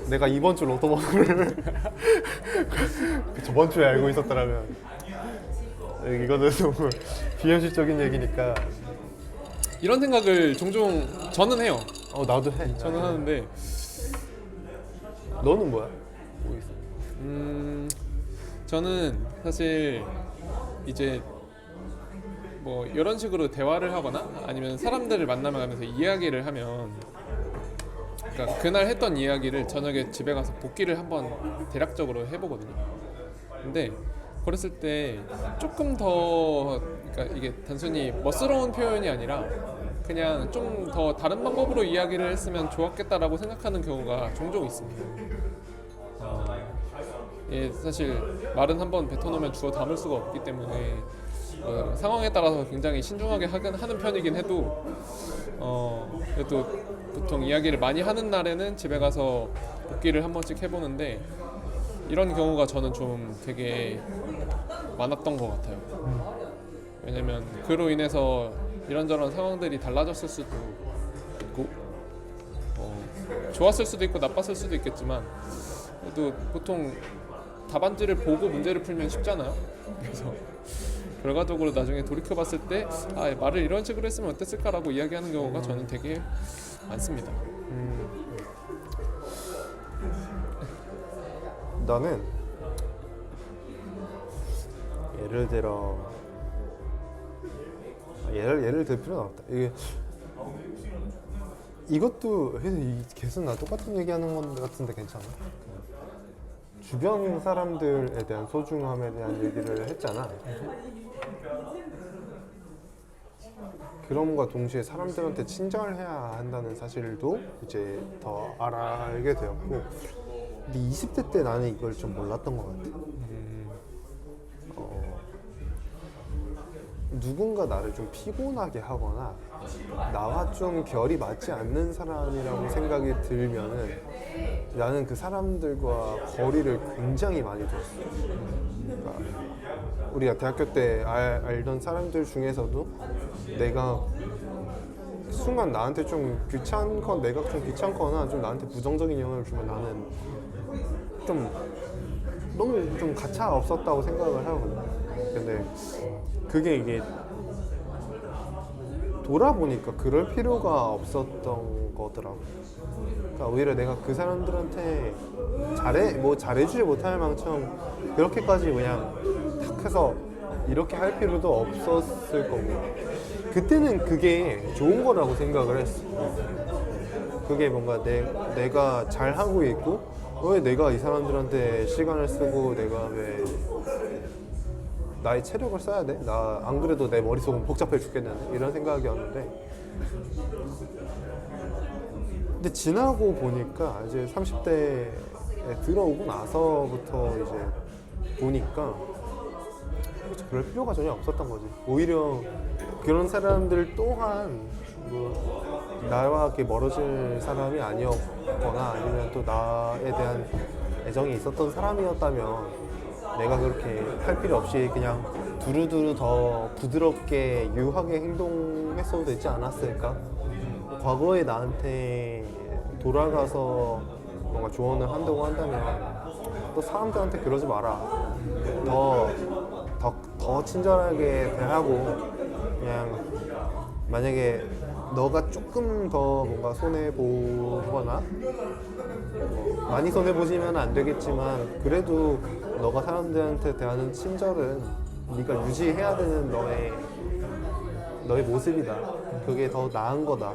내가 이번 주 로또 번호를 저번 주에 알고 있었더라면. 이거는 너무 비현실적인 얘기니까. 이런 생각을 종종 저는 해요. 나도 해. 저는 하는데. 너는 뭐야? 뭐 있어? 저는 사실 이제 뭐 이런 식으로 대화를 하거나 아니면 사람들을 만나면서 이야기를 하면 그러니까 그날 했던 이야기를 저녁에 집에 가서 복기를 한번 대략적으로 해보거든요. 근데 그랬을 때 조금 더, 그러니까 이게 단순히 멋스러운 표현이 아니라 그냥 좀 더 다른 방법으로 이야기를 했으면 좋았겠다라고 생각하는 경우가 종종 있습니다. 예, 사실 말은 한번 뱉어놓으면 주워 담을 수가 없기 때문에 상황에 따라서 굉장히 신중하게 하는 편이긴 해도 그래도 보통 이야기를 많이 하는 날에는 집에 가서 복기를 한 번씩 해보는데 이런 경우가 저는 좀 되게 많았던 것 같아요. 왜냐면 그로 인해서 이런저런 상황들이 달라졌을 수도 있고 좋았을 수도 있고 나빴을 수도 있겠지만 그래도 보통 답안지를 보고 문제를 풀면 쉽잖아요. 그래서 결과적으로 나중에 돌이켜봤을 때 말을 이런 식으로 했으면 어땠을까라고 이야기하는 경우가 저는 되게 많습니다. 나는 예를 들어 예를 들 필요는 없다. 이것도 계속 나 똑같은 얘기하는 건 같은데 괜찮아? 주변 사람들에 대한 소중함에 대한 얘기를 했잖아. 그럼과 동시에 사람들한테 친절해야 한다는 사실도 이제 더 알게 되었고, 근데 20대 때 나는 이걸 좀 몰랐던 것 같아. 누군가 나를 좀 피곤하게 하거나 나와 좀 결이 맞지 않는 사람이라고 생각이 들면은 나는 그 사람들과 거리를 굉장히 많이 뒀어. 그러니까 우리가 대학교 때 알던 사람들 중에서도 내가 순간 나한테 좀 내가 좀 귀찮거나 좀 나한테 부정적인 영향을 주면 나는 좀 너무 좀 가차 없었다고 생각을 하거든. 근데 그게 이게 돌아보니까 그럴 필요가 없었던 거더라고. 그러니까 오히려 내가 그 사람들한테 잘해주지 못할 망청 그렇게까지 그냥 탁 해서 이렇게 할 필요도 없었을 거고, 그때는 그게 좋은 거라고 생각을 했어. 그게 뭔가 내가 잘하고 있고 왜 내가 이 사람들한테 시간을 쓰고 내가 왜 나의 체력을 써야 돼? 나 안 그래도 내 머릿속은 복잡해 죽겠는데 이런 생각이었는데, 근데 지나고 보니까 이제 30대에 들어오고 나서부터 이제 보니까 그럴 필요가 전혀 없었던 거지. 오히려 그런 사람들 또한 나와 이렇게 멀어질 사람이 아니었거나 아니면 또 나에 대한 애정이 있었던 사람이었다면 내가 그렇게 할 필요 없이 그냥 두루두루 더 부드럽게 유하게 행동했어도 되지 않았을까? 과거의 나한테 돌아가서 뭔가 조언을 한다고 한다면 또 사람들한테 그러지 마라. 더 친절하게 대하고, 그냥 만약에 너가 조금 더 뭔가 손해보거나 많이 손해보시면 안 되겠지만 그래도 너가 사람들한테 대하는 친절은 네가 유지해야 되는 너의 모습이다. 그게 더 나은 거다.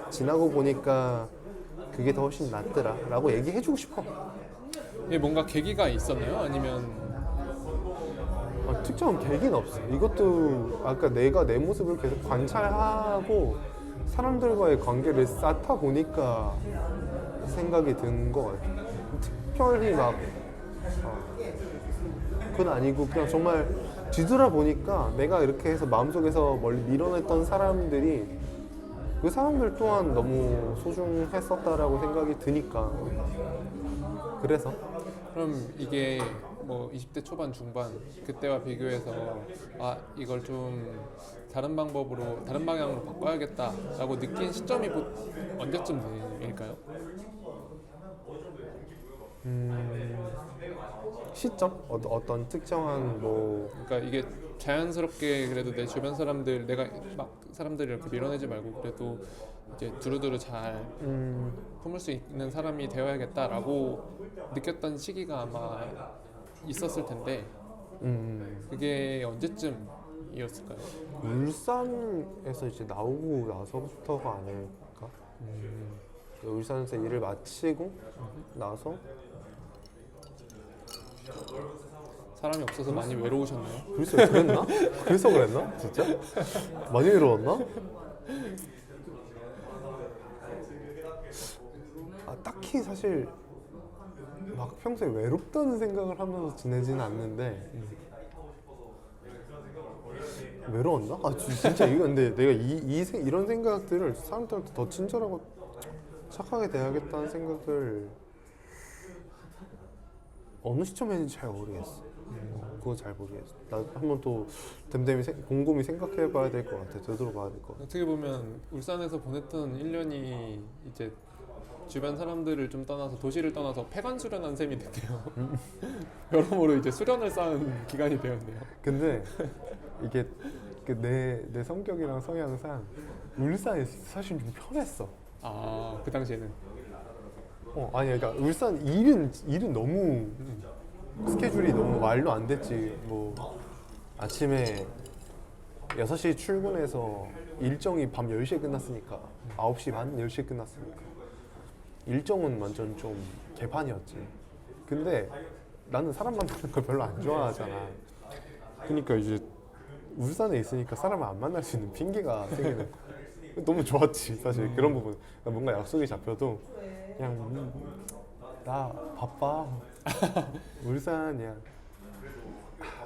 지나고 보니까 그게 더 훨씬 낫더라 라고 얘기해주고 싶어. 이게 뭔가 계기가 있었나요? 아니면 특정한 계기는 없어. 이것도 아까 내가 내 모습을 계속 관찰하고 사람들과의 관계를 쌓다 보니까 생각이 든 거 같아. 특별히 그건 아니고 그냥 정말 뒤돌아보니까 내가 이렇게 해서 마음속에서 멀리 밀어냈던 사람들이 그 사람들 또한 너무 소중했었다라고 생각이 드니까. 그래서 그럼 이게 뭐 20대 초반 중반 그때와 비교해서 이걸 좀 다른 방법으로 다른 방향으로 바꿔야겠다라고 느낀 시점이 언제쯤일까요? 시점? 어떤 특정한 그러니까 이게 자연스럽게 그래도 내 주변 사람들 내가 막 사람들을 이렇게 밀어내지 말고 그래도 이제 두루두루 잘 품을 수 있는 사람이 되어야겠다라고 느꼈던 시기가 아마 있었을 텐데 그게 언제쯤이었을까요? 울산에서 이제 나오고 나서부터가 아닐까? 울산에서 일을 마치고 나서 사람이 없어서 많이 외로우셨나요? 글쎄 그랬나? 그래서 그랬나? 진짜? 많이 외로웠나? 딱히 사실 막 평소에 외롭다는 생각을 하면서 지내지는 않는데 외로웠나? 진짜 이거 근데 내가 이런 생각들을 사람들한테 더 친절하고 착하게 대하겠다는 생각을 어느 시점에 했는지 잘 모르겠어. 그거 잘 모르겠어. 나 한번 또 곰곰이 생각해봐야 될 것 같아. 되돌아봐야 될 것 같아. 어떻게 보면 울산에서 보냈던 1년이 이제 주변 사람들을 좀 떠나서 도시를 떠나서 폐관 수련한 셈이 됐대요. 여러모로 이제 수련을 쌓은 기간이 되었네요. 근데 이게 내 성격이랑 성향상 울산이 사실 좀 편했어. 아, 그 당시에는. 아니 그러니까 울산 일은 너무 스케줄이 너무 말도 안 됐지. 뭐 아침에 6시 출근해서 일정이 밤 10시에 끝났으니까 9시 반 10시에 끝났으니까 일정은 완전 좀 개판이었지. 근데 나는 사람 만나는 걸 별로 안 좋아하잖아. 그러니까 이제 울산에 있으니까 사람을 안 만날 수 있는 핑계가 생기는 거야. 너무 좋았지 사실. 그런 부분. 그러니까 뭔가 약속이 잡혀도 그냥 나 바빠 울산이야.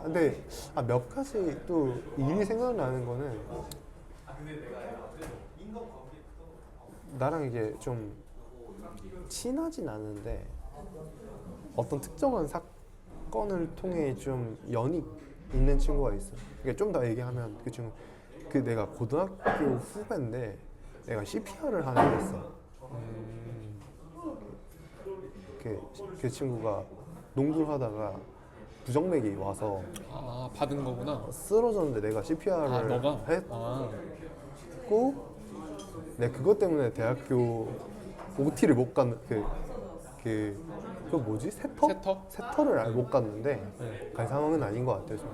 근데 몇 가지 또 일이 생각나는 거는 나랑 이게 좀 친하진 않은데 어떤 특정한 사건을 통해 좀 연이 있는 친구가 있어. 그러니까 좀 더 얘기하면 그 친구 내가 고등학교 후배인데 내가 CPR을 하나 했어. 그 친구가 농구를 하다가 부정맥이 와서 받은 거구나. 쓰러졌는데 내가 CPR을 너가? 했고 내가 그것 때문에 대학교 OT를 못 갔는 그거 뭐지? 세터를 못 갔는데 갈 상황은 아닌 것 같아서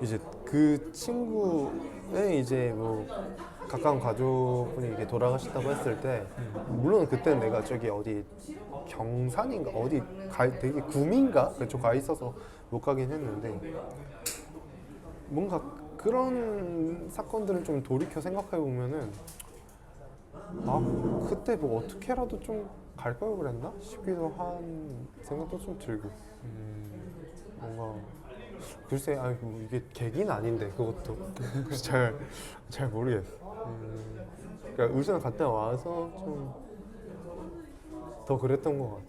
이제 그 친구의 이제 뭐 가까운 가족분이 이렇게 돌아가셨다고 했을 때 물론 그때는 내가 저기 어디 경산인가 어디 되게 구민가 그쪽 가 있어서 못 가긴 했는데 뭔가 그런 사건들을 좀 돌이켜 생각해 보면은 그때 뭐 어떻게라도 좀 갈 걸 그랬나 싶기도 한 생각도 좀 들고 뭔가 글쎄 뭐 이게 계기는 아닌데 그것도 잘 모르겠어. 그러니까 울산 갔다 와서 좀 더 그랬던 것 같아.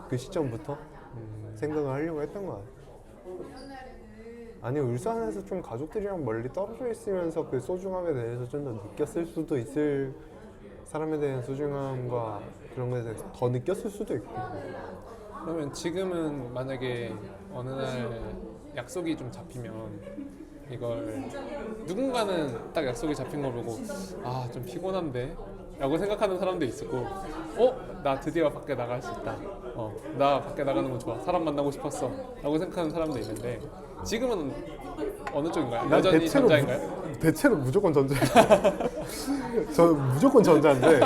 그 시점부터 생각을 하려고 했던 것 같아. 아니 울산에서 좀 가족들이랑 멀리 떨어져 있으면서 그 소중함에 대해서 좀 더 느꼈을 수도 있을 사람에 대한 소중함과 그런 것에 대해서 더 느꼈을 수도 있고. 그러면 지금은 만약에 어느 날 약속이 좀 잡히면 이걸 누군가는 딱 약속이 잡힌 걸 보고 좀 피곤한데 라고 생각하는 사람도 있을 거고 나 드디어 밖에 나갈 수 있다. 나 밖에 나가는 거 좋아. 사람 만나고 싶었어 라고 생각하는 사람도 있는데 지금은 어느 쪽인가요? 여전히 전자인가요? 대체로 무조건 전자예요. 저 무조건 전자인데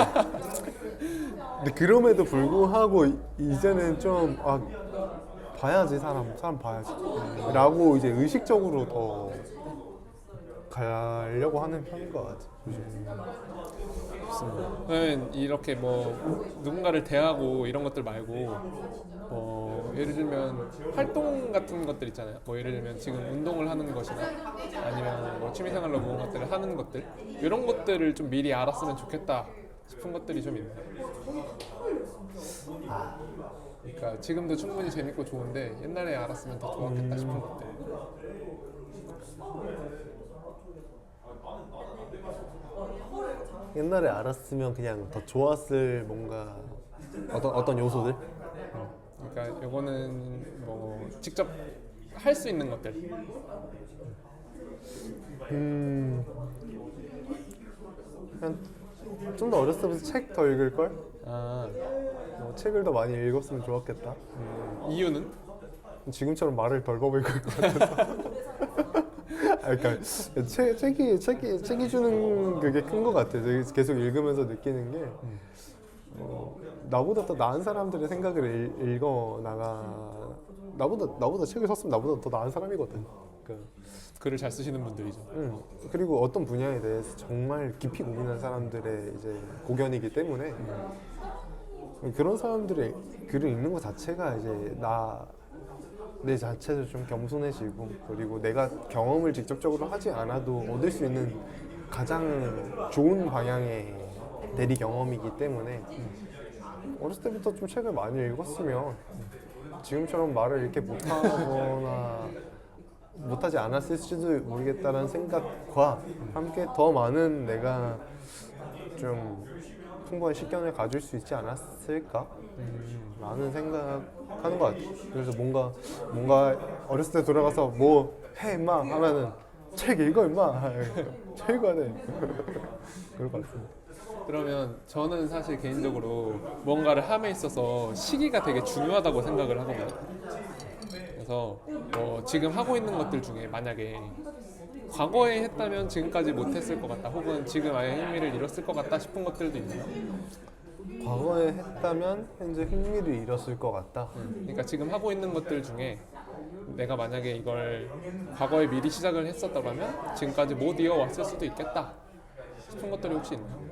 근데 그럼에도 불구하고 이제는 좀 봐야지 사람 봐야지 라고 이제 의식적으로 더 가려고 하는 편인 것 같아. 그러면 이렇게 뭐 누군가를 대하고 이런 것들 말고 뭐 예를 들면 활동 같은 것들 있잖아요. 뭐 예를 들면 지금 운동을 하는 것이나 아니면 뭐 취미생활로 모은 것들을 하는 것들 이런 것들을 좀 미리 알았으면 좋겠다 싶은 것들이 좀 있나요? 그러니까 지금도 충분히 재밌고 좋은데 옛날에 알았으면 더 좋았겠다 싶은 것들. 옛날에 알았으면 그냥 더 좋았을 뭔가 어떤 요소들? 그러니까 요거는 뭐 직접 할 수 있는 것들. 그냥 좀 더 어렸을 때부터 책 더 읽을 걸? 뭐 책을 더 많이 읽었으면 좋았겠다. 이유는? 지금처럼 말을 덜 버릴 것 같아서. 그러니까 책이 주는 그게 큰 것 같아. 제가 계속 읽으면서 느끼는 게 나보다 더 나은 사람들의 생각을 읽어 나가. 나보다 책을 썼으면 나보다 더 나은 사람이거든. 그러니까, 글을 잘 쓰시는 분들이죠. 그리고 어떤 분야에 대해서 정말 깊이 고민한 사람들의 이제 고견이기 때문에 그런 사람들의 글을 읽는 것 자체가 이제 내 자체도 좀 겸손해지고, 그리고 내가 경험을 직접적으로 하지 않아도 얻을 수 있는 가장 좋은 방향의 대리 경험이기 때문에 어렸을 때부터 좀 책을 많이 읽었으면 지금처럼 말을 이렇게 못하거나 못하지 않았을지도 모르겠다는 생각과 함께 더 많은 내가 좀 풍부한 식견을 가질 수 있지 않았을까? 라는 생각하는 것 같아. 그래서 뭔가 어렸을 때 돌아가서 뭐 해 임마 하면은 책 읽어 임마 책 읽어야 돼. 그럴 것 같습니다. 그러면 저는 사실 개인적으로 뭔가를 함에 있어서 시기가 되게 중요하다고 생각을 하거든요. 그래서 지금 하고 있는 것들 중에 만약에 과거에 했다면 지금까지 못했을 것 같다, 혹은 지금 아예 흥미를 잃었을 것 같다 싶은 것들도 있나요? 과거에 했다면 현재 흥미를 잃었을 것 같다. 그러니까 지금 하고 있는 것들 중에 내가 만약에 이걸 과거에 미리 시작을 했었다면 지금까지 못 이어왔을 수도 있겠다 싶은 것들이 혹시 있나요?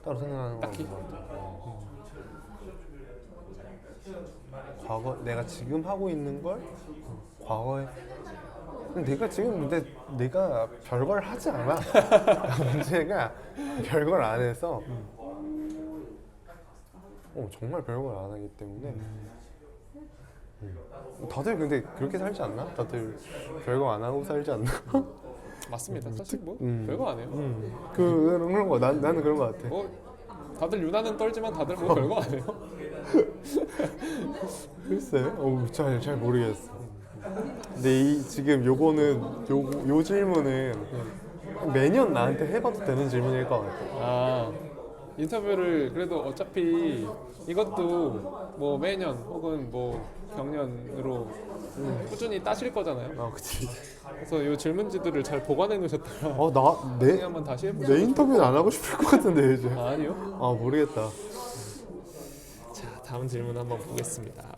따로 생각하는 딱히? 건 없는 것 같아요. 과거 내가 지금 하고 있는 걸 과거에 내가 지금 근데 내가 별걸 하지 않아. 문제가 별걸 안 해서 정말 별걸 안 하기 때문에 다들 근데 그렇게 살지 않나? 다들 별거 안 하고 살지 않나? 맞습니다. 사실 뭐 별거 안 해요. 그런 거 나는 그런 거 같아. 뭐 다들 유난은 떨지만 다들 뭐 별거 안 해요. 글쎄, 잘 모르겠어. 근데 지금 요거는 요 질문은 매년 나한테 해봐도 되는 질문일 것 같아. 아, 인터뷰를 그래도 어차피 이것도 뭐 매년 혹은 뭐 경년으로 꾸준히 따실 거잖아요. 아, 그치. 그래서 이 질문지들을 잘 보관해 놓으셨다가 나중에 한번 다시 해보세요. 내 인터뷰는 안 하고 싶을 것 같은데 이제. 아니요. 모르겠다. 자, 다음 질문 한번 보겠습니다.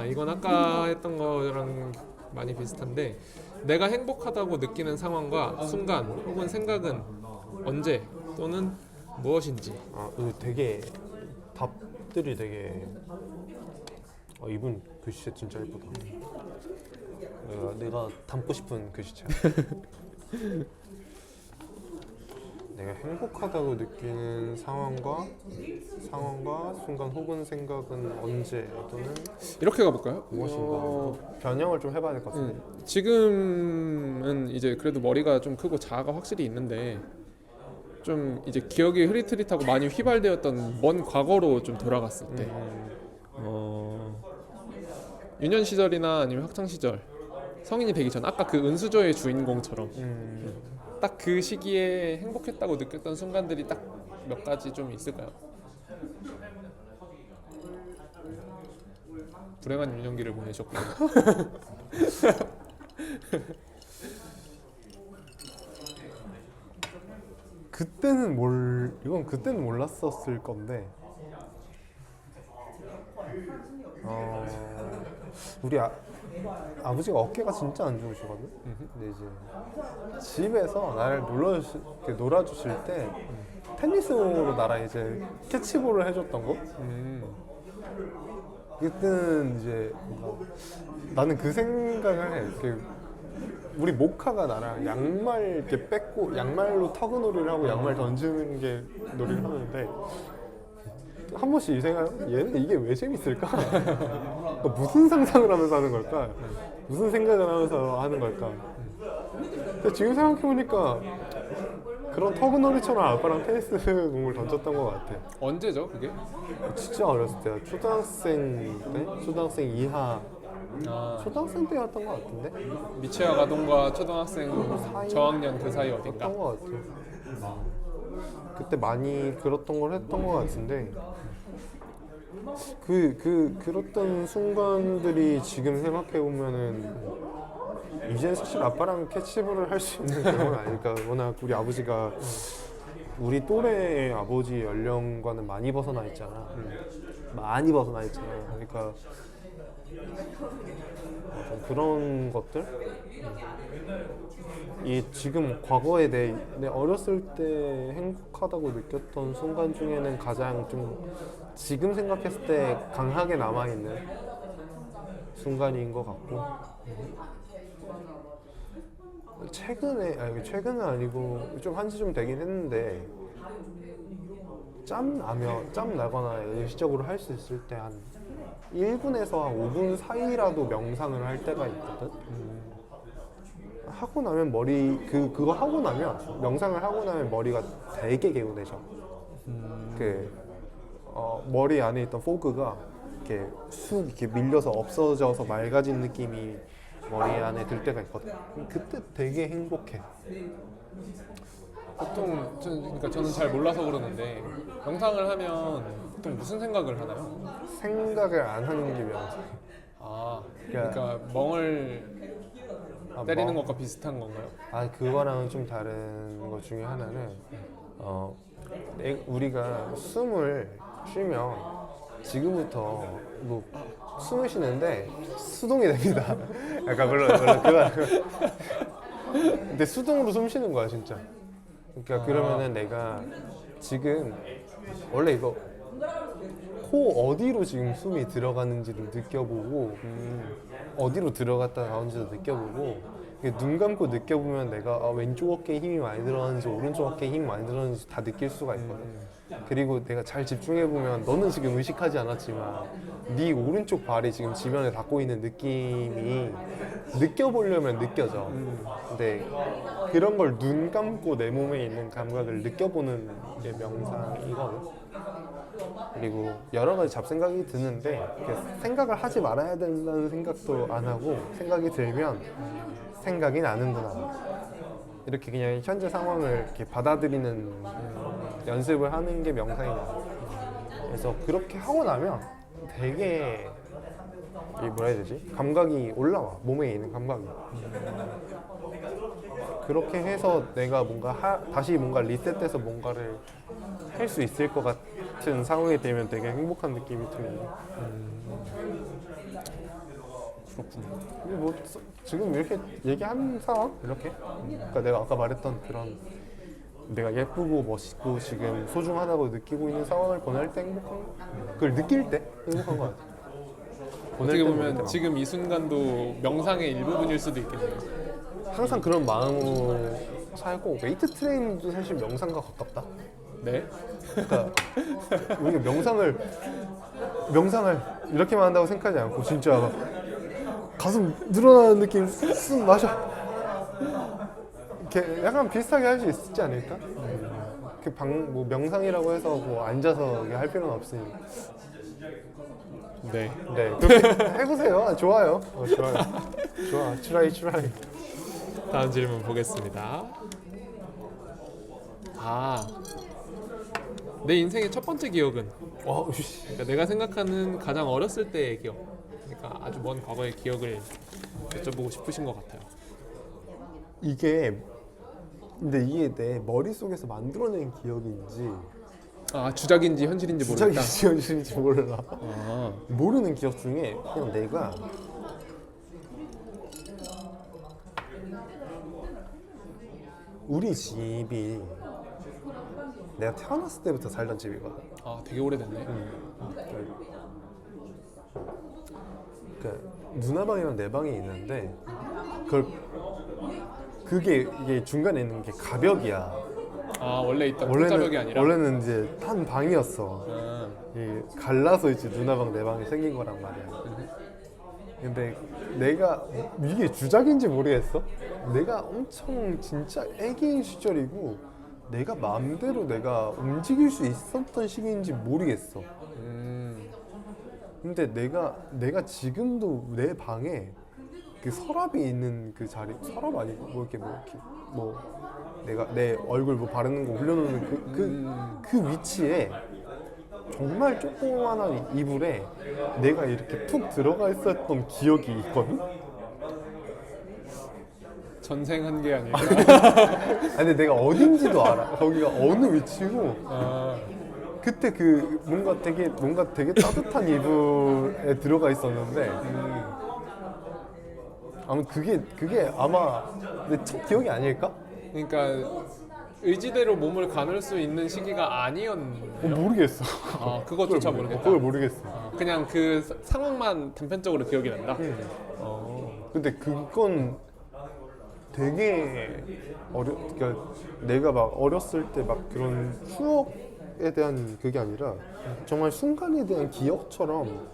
이건 아까 했던 거랑 많이 비슷한데, 내가 행복하다고 느끼는 상황과 순간 혹은 생각은 언제 또는 무엇인지. 이거 되게 답들이 되게 이분 글씨체 진짜 예쁘다. 내가 담고 싶은 글씨체. 내가 행복하다고 느끼는 상황과 순간 혹은 생각은 언제 또는 이렇게 가볼까요? 무엇인가. 변형을 좀 해봐야 될 것 같은데. 지금은 이제 그래도 머리가 좀 크고 자아가 확실히 있는데, 좀 이제 기억이 흐릿흐릿하고 많이 휘발되었던 먼 과거로 좀 돌아갔을 때, 유년 시절이나 아니면 학창 시절, 성인이 되기 전, 아까 그 은수저의 주인공처럼 딱 그 시기에 행복했다고 느꼈던 순간들이 딱 몇 가지 좀 있을까요? 불행한 유년기를 보내셨고. 이건 그때는 몰랐었을 건데, 우리 아버지가 어깨가 진짜 안 좋으시거든. 근데 이제 집에서 나를 놀아주실 때 테니스공으로 나랑 이제 캐치볼을 해줬던 거. 그때는 이제 뭔가 나는 그 생각을 해. 우리 모카가 나랑 양말 이렇게 뺏고 양말로 터그놀이를 하고 양말 던지는 게 놀이를 하는데, 한 번씩 이 생각, 얘는 이게 왜 재밌을까? 무슨 상상을 하면서 하는 걸까? 무슨 생각을 하면서 하는 걸까? 근데 지금 생각해보니까 그런 터그놀이처럼 아빠랑 테니스 공을 던졌던 것 같아. 언제죠 그게? 진짜 어렸을 때야. 초등학생 이하. 초등학생 때였던 것 같은데? 미취학 아동과 초등학생 저학년 그 사이 어딘가? 했던 것 같아. 그때 많이 그랬던 걸 했던 것 같은데, 그랬던 순간들이 지금 생각해 보면은 이제는 사실 아빠랑 캐치볼을 할 수 있는 그런 건 아닐까. 워낙 우리 아버지가 우리 또래 아버지 연령과는 많이 벗어나 있잖아. 많이 벗어나 있잖아. 그러니까 좀 그런 것들. 이 지금 과거에 내 어렸을 때 행복하다고 느꼈던 순간 중에는 가장 좀 지금 생각했을 때 강하게 남아있는 순간인 것 같고, 최근은 아니고 좀 한지 좀 되긴 했는데, 짬 나거나 일시적으로 할 수 있을 때 한 1분에서 한 5분 사이라도 명상을 할 때가 있거든. 하고 나면 그거 하고 나면 명상을 하고 나면 머리가 되게 개운해져. 머리 안에 있던 포그가 이렇게 쑥 이렇게 밀려서 없어져서 맑아진 느낌이 머리 안에 들 때가 있거든. 그때 되게 행복해. 보통 그러니까 저는 잘 몰라서 그러는데 명상을 하면 보통 무슨 생각을 하나요? 생각을 안 하는 게 명상. 아, 그러니까 멍을 때리는 것과 비슷한 건가요? 그거랑은 좀 다른 것 중에 하나는 우리가 숨을 쉬면 지금부터 뭐 숨을 쉬는데 수동이 됩니다. 약간 물론 그거 근데 수동으로 숨 쉬는 거야 진짜. 그러니까 그러면은 내가 지금 원래 이거 코 어디로 지금 숨이 들어가는지를 느껴보고 어디로 들어갔다 나오는지도 느껴보고, 눈 감고 느껴보면 내가 왼쪽 어깨에 힘이 많이 들어가는지 오른쪽 어깨에 힘이 많이 들어가는지 다 느낄 수가 있거든. 그리고 내가 잘 집중해보면 너는 지금 의식하지 않았지만 네 오른쪽 발이 지금 지면에 닿고 있는 느낌이 느껴보려면 느껴져. 근데 그런 걸 눈 감고 내 몸에 있는 감각을 느껴보는 게 명상이거든. 그리고 여러 가지 잡생각이 드는데 생각을 하지 말아야 된다는 생각도 안 하고, 생각이 들면 생각이 나는구나, 이렇게 그냥 현재 상황을 이렇게 받아들이는 연습을 하는 게 명상이거든. 그래서 그렇게 하고 나면 되게 뭐라 해야 되지? 감각이 올라와. 몸에 있는 감각이. 그렇게 해서 내가 다시 뭔가 리셋돼서 뭔가를 할 수 있을 것 같은 상황이 되면 되게 행복한 느낌이 들고. 그렇군요. 뭐 지금 이렇게 얘기한 상황? 이렇게? 그러니까 내가 아까 말했던 그런 내가 예쁘고 멋있고 지금 소중하다고 느끼고 있는 상황을 보낼 때 그걸 느낄 때 행복한 것 같아. 어떻게 보면 지금 이 순간도 명상의 일부분일 수도 있겠네요. 항상 그런 마음으로 살고, 웨이트 트레이닝도 사실 명상과 가깝다. 네? 그러니까 우리가 명상을 이렇게만 한다고 생각하지 않고 진짜 가슴 늘어나는 느낌 쓱 마셔. 이렇게 약간 비슷하게 할 수 있지 않을까? 뭐 명상이라고 해서 뭐 앉아서 할 필요는 없으니까. 네. 그렇게 해보세요. 좋아요. 좋아요. 좋아. 추라이. 다음 질문 보겠습니다. 내 인생의 첫 번째 기억은? 그러니까 내가 생각하는 가장 어렸을 때의 기억. 그러니까 아주 먼 과거의 기억을 여쭤보고 싶으신 것 같아요. 근데 이게 내 머릿속에서 만들어낸 기억인지 주작인지 현실인지 모르겠다. 주작인지 현실인지 몰라. 모르는 기억 중에 그냥 내가 우리 집이 내가 태어났을 때부터 살던 집이거든. 되게 오래됐네. 그러니까 누나방이랑 내 방이 있는데 이게 중간에 있는 게 가벽이야. 원래 있던 옥자벽이 아니라? 원래는 이제 한 방이었어. 이게 갈라서 이제 누나방 내 방이 생긴 거란 말이야. 근데 내가 이게 주작인지 모르겠어. 내가 엄청 진짜 애기인 시절이고 내가 마음대로 내가 움직일 수 있었던 시기인지 모르겠어. 근데 내가 지금도 내 방에 그 서랍이 있는 그 자리, 서랍 아니고 내가 내 얼굴 뭐 바르는 거 올려놓는 그 위치에 정말 조그만한 이불에 내가 이렇게 푹 들어가 있었던 기억이 있거든. 전생한 게 아닐까? 아니 근데 내가 어딘지도 알아. 거기가 어느 위치고. 아, 그때 그 뭔가 되게 따뜻한 이불에 들어가 있었는데 아마 그게 아마 내 첫 기억이 아닐까? 그러니까 의지대로 몸을 가눌 수 있는 시기가 아니었네요. 모르겠어. 아, 그것조차 모르겠다. 그걸 모르겠어. 그냥 그 상황만 단편적으로 기억이 난다. 근데 그건 되게 그러니까 내가 막 어렸을 때 막 그런 추억에 대한 그게 아니라 정말 순간에 대한 기억처럼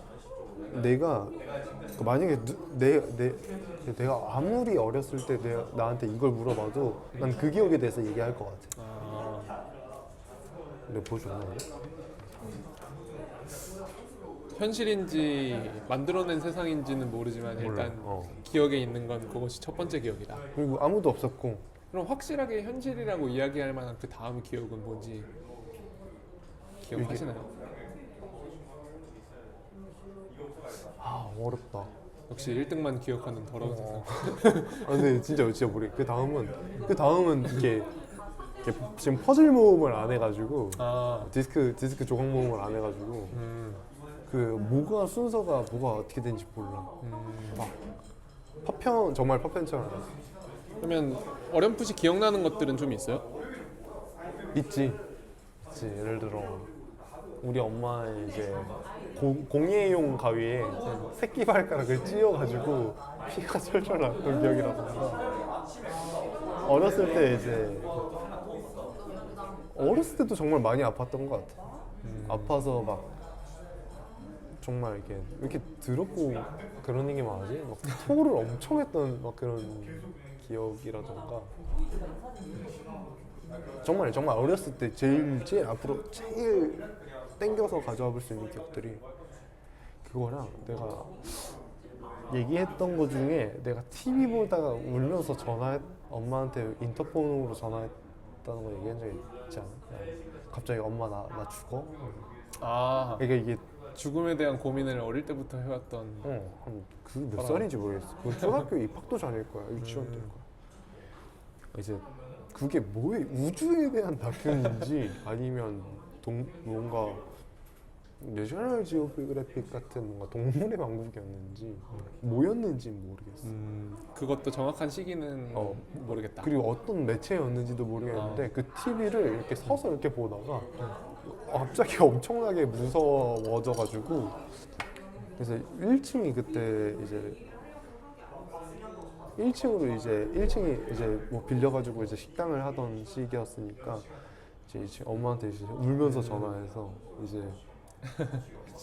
내가 만약에 내가 아무리 어렸을 때 나한테 이걸 물어봐도 난 그 기억에 대해서 얘기할 것 같아. 근데 보여줬나? 현실인지 만들어낸 세상인지는 모르지만 일단 기억에 있는 건 그것이 첫 번째 기억이다. 그리고 아무도 없었고. 그럼 확실하게 현실이라고 이야기할 만한 그 다음 기억은 뭔지 기억하시나요? 아 어렵다. 역시 1등만 기억하는 더러운 세상. 아 근데 진짜 모르겠. 그 다음은 이렇게 지금 퍼즐 모음을 안 해가지고 디스크 조각 모음을 안 해가지고 그 순서가 뭐가 어떻게 되는지 몰라. 막 정말 파편처럼 알았어. 그러면 어렴풋이 기억나는 것들은 좀 있어요? 있지. 예를 들어 우리 엄마의 이제 공예용 가위에 새끼 발가락을 찧어가지고 피가 철철 났던 기억이라던가. 어렸을 때도 정말 많이 아팠던 것 같아. 아파서 막 정말 왜 이렇게 더럽고 그런 얘기만 하지? 막 토를 엄청 했던 막 그런 기억이라던가. 정말 어렸을 때 제일 앞으로 제일 땡겨서 가져와 볼 수 있는 기억들이 그거랑 내가 얘기했던 거 중에 내가 TV 보다가 울면서 엄마한테 인터폰으로 전화했다는 거 얘기한 적이 있지 않아? 갑자기 엄마 나 죽어? 그러니까 이게 죽음에 대한 고민을 어릴 때부터 해왔던. 그게 몇 살인지 모르겠어. 그 초등학교 입학도 전일 거야. 유치원 때일 거야. 이제 그게 우주에 대한 다큐인지 아니면 뭔가 내셔널 지오그래픽 같은 뭔가 동물의 왕국이었는지 뭐였는지 모르겠어. 그것도 정확한 시기는 모르겠다. 그리고 어떤 매체였는지도 모르겠는데 그 TV를 이렇게 서서 이렇게 보다가 갑자기 엄청나게 무서워져가지고 그래서 1층이 그때 이제 1층이 이제 뭐 빌려가지고 이제 식당을 하던 시기였으니까 이제 엄마한테 이제 울면서 전화해서 이제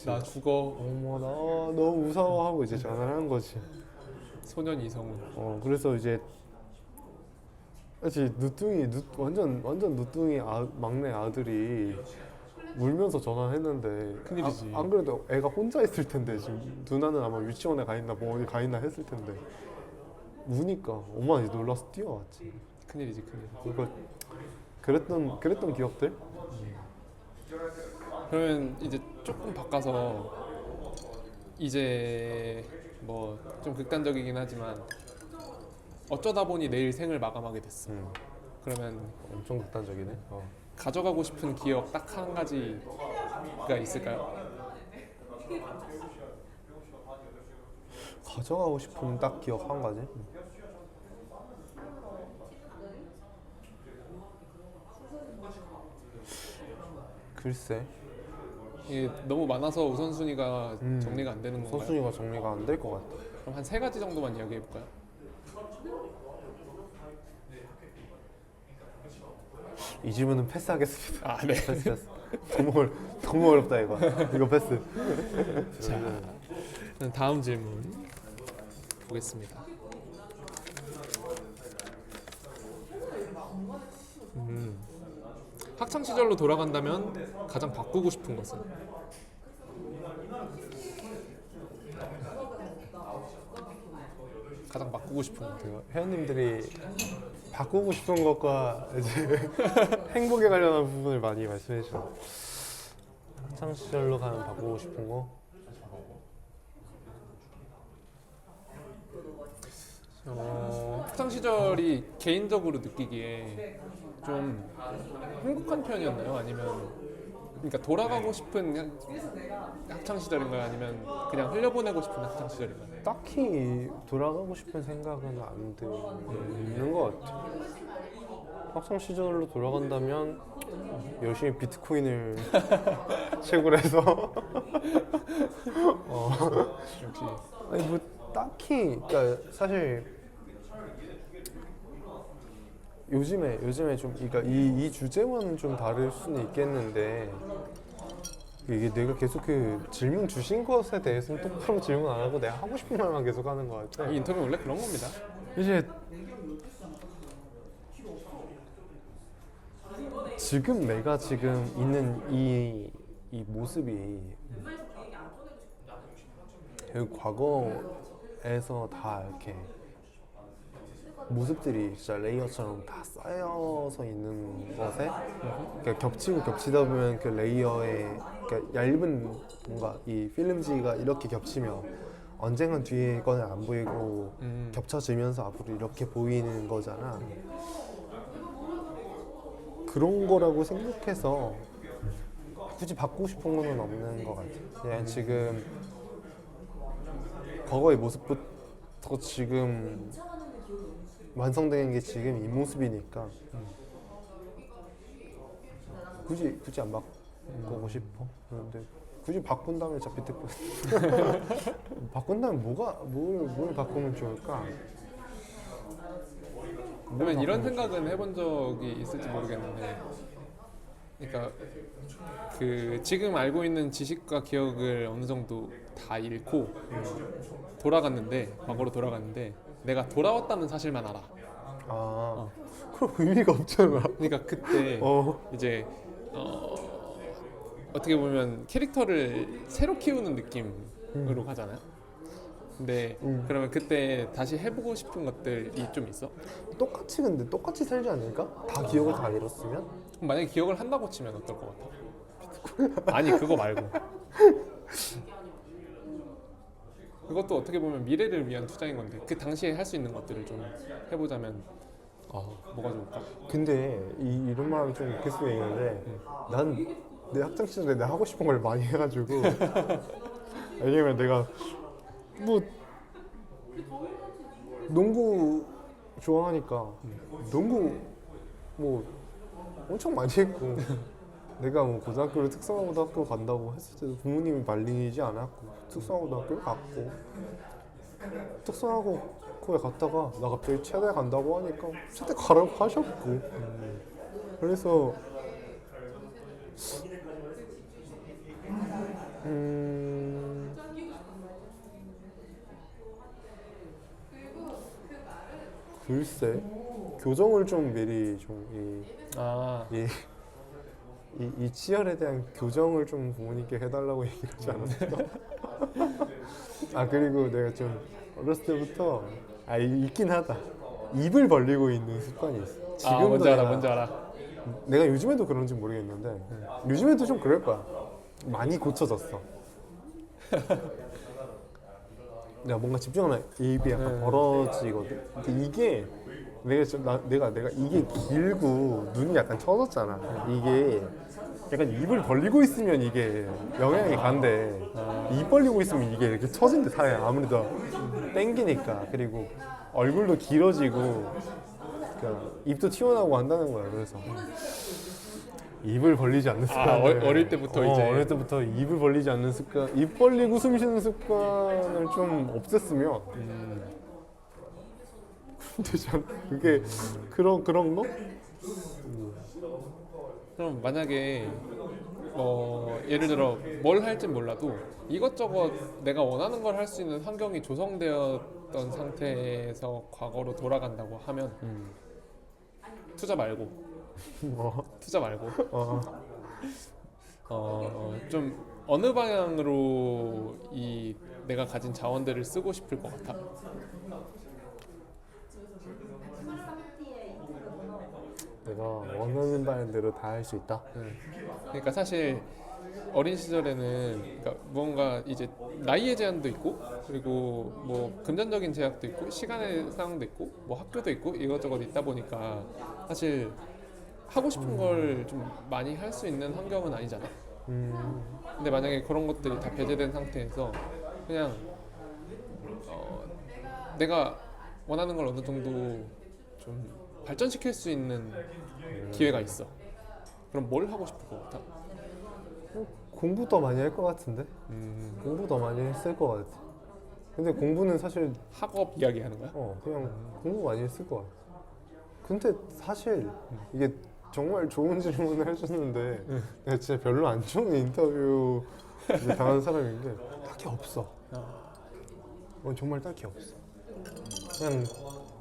나 죽어. 어머 나 너무 무서워하고 이제 전화를 한 거지. 소년 이성훈. 그래서 이제 완전 누뚱이 막내 아들이 울면서 전화했는데 큰일이지. 안 그래도 애가 혼자 있을 텐데 지금 누나는 아마 유치원에 가 있나 뭐 어디 가 있나 했을 텐데 우니까 엄마가 이제 놀라서 뛰어왔지. 큰일. 그거 그랬던 기억들. 그러면 이제 조금 바꿔서 이제 뭐 좀 극단적이긴 하지만 어쩌다 보니 내일 생을 마감하게 됐어. 그러면 엄청 극단적이네. 가져가고 싶은 기억 딱 한 가지가 있을까요? 가져가고 싶은 딱 기억 한 가지? 글쎄. 이게 너무 많아서 우선순위가 정리가 안 되는 건가요? 선순위가 정리가 안 될 것 같아. 그럼 한 3가지 정도만 이야기해 볼까요? 이 질문은 패스하겠습니다. 네. 패스. 너무 어렵다 이거. 이거 패스. 자, 그럼 다음 질문 보겠습니다. 학창 시절로 돌아간다면 가장 바꾸고 싶은 것은? 가장 바꾸고 싶은 것. 회원님들이 바꾸고 싶은 것과 이제 행복에 관련한 부분을 많이 말씀해 주셨어요. 학창 시절로 가면 바꾸고 싶은 거? 학창 시절이 개인적으로 느끼기에 좀 행복한 편이었나요? 아니면 그러니까 돌아가고 싶은 학창 시절인가요? 아니면 그냥 흘려보내고 싶은 학창 시절인가요? 딱히 돌아가고 싶은 생각은 안 드는 것 같아. 학창 시절로 돌아간다면 열심히 비트코인을 채굴 해서 역시 아니 뭐 딱히 그러니까 사실 요즘에 좀 그러니까 이 주제와는 좀 다를 수는 있겠는데 이게 내가 계속 그 질문 주신 것에 대해서는 똑바로 질문 안 하고 내가 하고 싶은 말만 계속 하는 것 같아. 이 인터뷰 원래 그런 겁니다. 이제 지금 내가 지금 있는 이 모습이 그 과거에서 다 이렇게 모습들이 진짜 레이어처럼 다 쌓여서 있는 것에 그러니까 겹치고 겹치다 보면 그 레이어의 그러니까 얇은 뭔가 이 필름지가 이렇게 겹치면 언젠간 뒤에 거는 안 보이고 겹쳐지면서 앞으로 이렇게 보이는 거잖아. 그런 거라고 생각해서 굳이 바꾸고 싶은 거는 없는 것 같아. 그냥 지금 과거의 모습부터 지금 완성된 게 지금 이 모습이니까 굳이 안 바꾸고 싶어. 그런데 굳이 바꾼다면 어차피 듣고 바꾼다면 뭘 바꾸면 좋을까? 그러면 이런 생각은 해본 적이 있을지 모르겠는데, 그러니까 그 지금 알고 있는 지식과 기억을 어느 정도 다 잃고 돌아갔는데 과거로 돌아갔는데 내가 돌아왔다는 사실만 알아. 그럼 의미가 없잖아. 그러니까 그때 이제 어떻게 보면 캐릭터를 새로 키우는 느낌으로 가잖아요. 근데 그러면 그때 다시 해보고 싶은 것들이 좀 있어? 근데 똑같이 살지 않을까? 다 기억을 다 잃었으면? 그럼 만약에 기억을 한다고 치면 어떨 것 같아? 아니 그거 말고 그것도 어떻게 보면 미래를 위한 투자인 건데 그 당시에 할 수 있는 것들을 좀 해보자면 뭐가 좋을까? 근데 이런 말 하면 좀 웃길 수도 있는데 난 내 학창 시절에 내가 하고 싶은 걸 많이 해가지고 왜냐면 내가 뭐 농구 좋아하니까 농구 뭐 엄청 많이 했고 내가 뭐 고등학교를 특성화고등학교 간다고 했을 때도 부모님이 말리지 않았고 특성화고등학교를 갔고 특성화고에 갔다가 나 갑자기 체대 간다고 하니까 체대 가라고 하셨고 그래서 글쎄 교정을 좀 미리 이 치열에 대한 교정을 좀 부모님께 해달라고 얘기를 하지 않았을까? 그리고 내가 좀 어렸을 때부터 있긴 하다. 입을 벌리고 있는 습관이 있어. 지금도 뭔지 알아. 내가 요즘에도 그런지 모르겠는데 요즘에도 좀 그럴 거야. 많이 고쳐졌어. 내가 뭔가 집중하면 입이 약간 벌어지거든. 근데 이게 내가 이게 길고 눈이 약간 처졌잖아. 이게 약간 입을 벌리고 있으면 이게 영향이 간대. 입 벌리고 있으면 이게 이렇게 처진대 살이 아무래도 땡기니까. 그리고 얼굴도 길어지고 그러니까 입도 튀어나오고 한다는 거야. 그래서 입을 벌리지 않는 습관. 어릴 때부터 이제 어릴 때부터 입을 벌리지 않는 습관, 입 벌리고 숨 쉬는 습관을 좀 없앴으면 되잖아. 그게 그런 거? 그럼 만약에 예를 들어 뭘 할진 몰라도 이것저것 내가 원하는 걸 할 수 있는 환경이 조성되었던 상태에서 과거로 돌아간다고 하면 투자 말고 좀 어느 방향으로 이 내가 가진 자원들을 쓰고 싶을 것 같아? 내가 원하는 바대로 다 할 수 있다. 그러니까 사실 어린 시절에는 그러니까 뭔가 이제 나이의 제한도 있고 그리고 뭐 금전적인 제약도 있고 시간의 상황도 있고 뭐 학교도 있고 이것저것 있다 보니까 사실 하고 싶은 걸 좀 많이 할 수 있는 환경은 아니잖아. 근데 만약에 그런 것들이 다 배제된 상태에서 그냥 내가 원하는 걸 어느 정도 좀 발전시킬 수 있는 기회가 있어. 그럼 뭘 하고 싶을 것 같아? 공부 더 많이 할 것 같은데? 공부 더 많이 했을 것 같아. 근데 공부는 사실 학업 이야기하는 거야? 그냥 공부 많이 했을 것 같아. 근데 사실 이게 정말 좋은 질문을 해줬는데 내가 진짜 별로 안 좋은 인터뷰 당한 사람인데 딱히 없어. 정말 딱히 없어. 그냥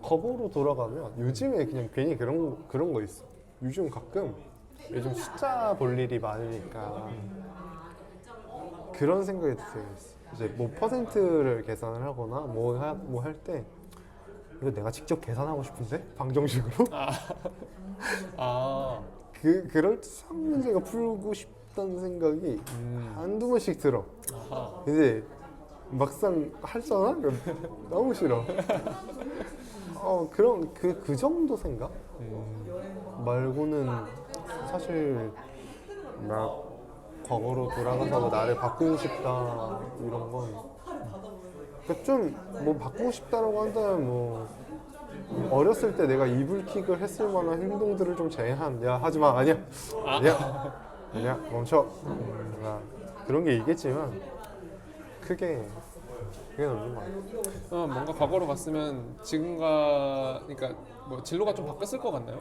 과거로 돌아가면 요즘에 그냥 괜히 그런 거 있어. 요즘 숫자 볼 일이 많으니까 그런 생각이 들어요. 이제 뭐 퍼센트를 계산을 하거나 뭐 할 때 이거 내가 직접 계산하고 싶은데 방정식으로 아, 그럴 때 수학 문제가 풀고 싶다는 생각이 한두 번씩 들어. 아하. 근데 막상 하잖아? 그럼 너무 싫어. 그런 그 정도 생각 말고는 사실 막 과거로 돌아가서 나를 바꾸고 싶다 이런 건 좀 뭐 바꾸고 싶다라고 한다면 뭐 어렸을 때 내가 이불킥을 했을 만한 행동들을 좀 제한. 야 하지 마. 아니야 멈춰. 그런 게 있겠지만 크게 없는 것 같아. 뭔가 과거로 갔으면 지금과 그러니까 뭐 진로가 좀 바뀌었을 것 같나요?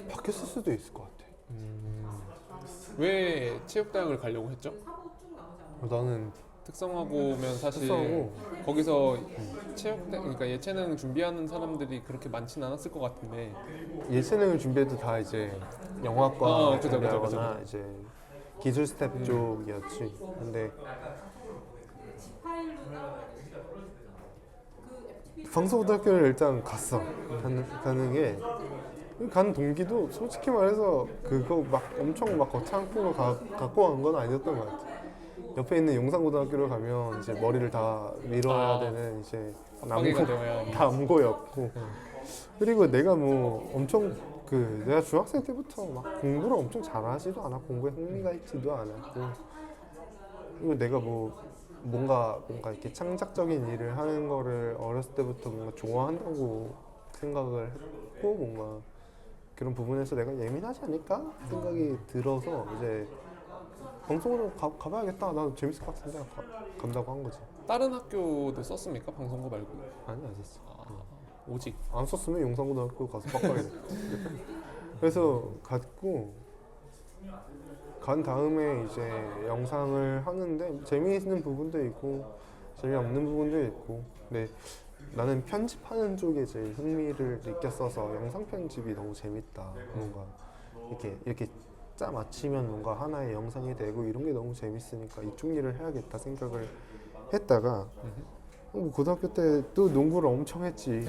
바뀌었을 수도 있을 것 같아. 왜 체육대학을 가려고 했죠? 나는 특성화고면 사실 특성화고. 거기서 체육대 그러니까 예체능 준비하는 사람들이 그렇게 많진 않았을 것 같은데 예체능을 준비해도 다 이제 영화과 그죠. 준비하거나 이제 기술 스텝 쪽이었지. 근데 방송고등학교를 일단 갔어. 가는 게 간 동기도 솔직히 말해서 그거 막 엄청 막 거창품을 갖고 간 건 아니었던 것 같아. 옆에 있는 용산고등학교를 가면 이제 머리를 다 밀어야 되는 이제 빡빡이가 되어야 남고였고 그리고 내가 뭐 엄청 내가 중학생 때부터 막 공부를 엄청 잘하지도 않아. 공부에 흥미가 있지도 않았고 그리고 내가 뭔가 이렇게 창작적인 일을 하는 거를 어렸을 때부터 뭔가 좋아한다고 생각을 했고 뭔가 그런 부분에서 내가 예민하지 않을까 생각이 들어서 이제 방송으로 가봐야겠다. 나도 재밌을 것 같은데 간다고 한 거지. 다른 학교도 썼습니까? 방송고 말고? 아니 안 썼어. 오직 안 썼으면 용산고등학교 가서 빡빡이 그래서 갔고 간 다음에 이제 영상을 하는데 재미있는 부분도 있고 재미없는 부분도 있고 근데 나는 편집하는 쪽에 제일 흥미를 느꼈어서 영상 편집이 너무 재밌다. 뭔가 이렇게 짜 맞추면 뭔가 하나의 영상이 되고 이런 게 너무 재밌으니까 이쪽 일을 해야겠다 생각을 했다가 고등학교 때 또 농구를 엄청 했지.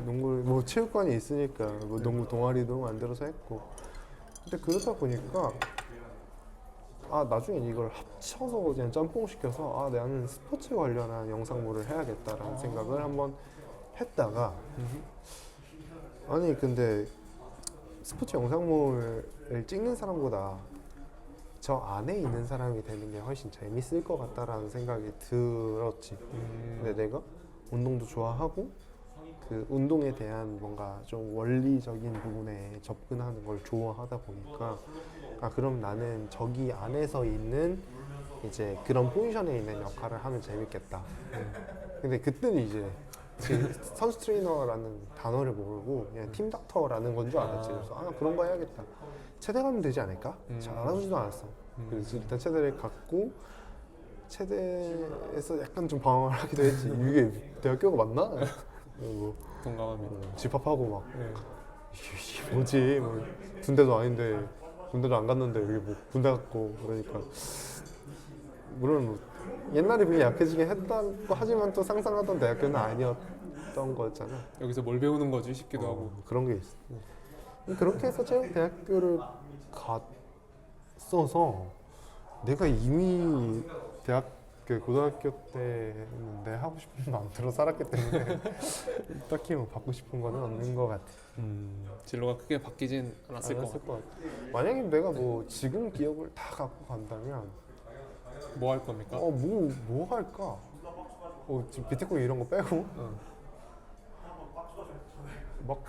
농구 뭐 체육관이 있으니까 뭐 농구 동아리도 만들어서 했고. 근데 그러다 보니까 나중엔 이걸 합쳐서 그냥 짬뽕 시켜서 나는 스포츠 관련한 영상물을 해야겠다라는 생각을 한번 했다가 아니 근데 스포츠 영상물을 찍는 사람보다 저 안에 있는 사람이 되는 게 훨씬 재밌을 것 같다라는 생각이 들었지. 근데 내가 운동도 좋아하고 그 운동에 대한 뭔가 좀 원리적인 부분에 접근하는 걸 좋아하다 보니까 그럼 나는 저기 안에서 있는 이제 그런 포지션에 있는 역할을 하면 재밌겠다. 근데 그때는 이제 선수 트레이너라는 단어를 모르고 그냥 팀 닥터라는 건 줄 알았지. 그래서 그런 거 해야겠다. 체대 가면 되지 않을까? 잘하지도 않았어. 그래서 일단 체대를 갔고 체대에서 약간 좀 방황을 하기도 했지. 이게 대학교가 맞나? 뭐 동감합니다. 집합하고 막 이게 뭐지? 뭐 군대도 아닌데 군대도 안 갔는데 여기 뭐 군대 갔고 그러니까 물론 뭐 옛날에 비해 약해지긴 했다고 하지만 또 상상하던 대학교는 아니었던 거잖아. 여기서 뭘 배우는 거지 싶기도 하고. 그런 게 있어. 그렇게 해서 대학교를 갔어서 내가 이미 고등학교 때는 하고 싶은 마음대로 살았기 때문에 딱히 뭐 받고 싶은 거는 없는 것 같아. 진로가 크게 바뀌진 않았을 것 같아. 것 같아. 만약에 내가 뭐 지금 기억을 다 갖고 간다면 뭐 할 겁니까? 뭐 할까? 지금 비트코인 이런 거 빼고 막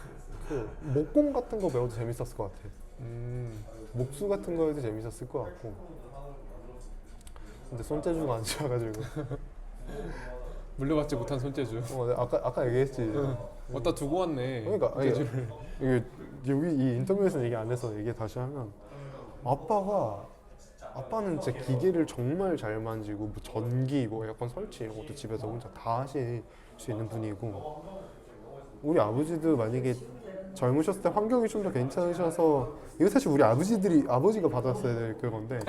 그 목공 같은 거 배워도 재밌었을 것 같아. 목수 같은 거 해도 재밌었을 것 같고. 근데 손재주가 안 좋아가지고. 물려받지 못한 손재주. 내가 아까 얘기했지. 어디다 두고 왔네. 그러니까 아니, 재주를. 이게 여기 이 인터뷰에서 얘기 안 해서 얘기 다시 하면 아빠는 진짜 기계를 정말 잘 만지고 뭐 전기 뭐 에어컨 설치 이런 것도 집에서 혼자 다 하실 수 있는 분이고, 우리 아버지도 만약에 젊으셨을 때 환경이 좀 더 괜찮으셔서, 이거 사실 우리 아버지가 받았어야 될 그건데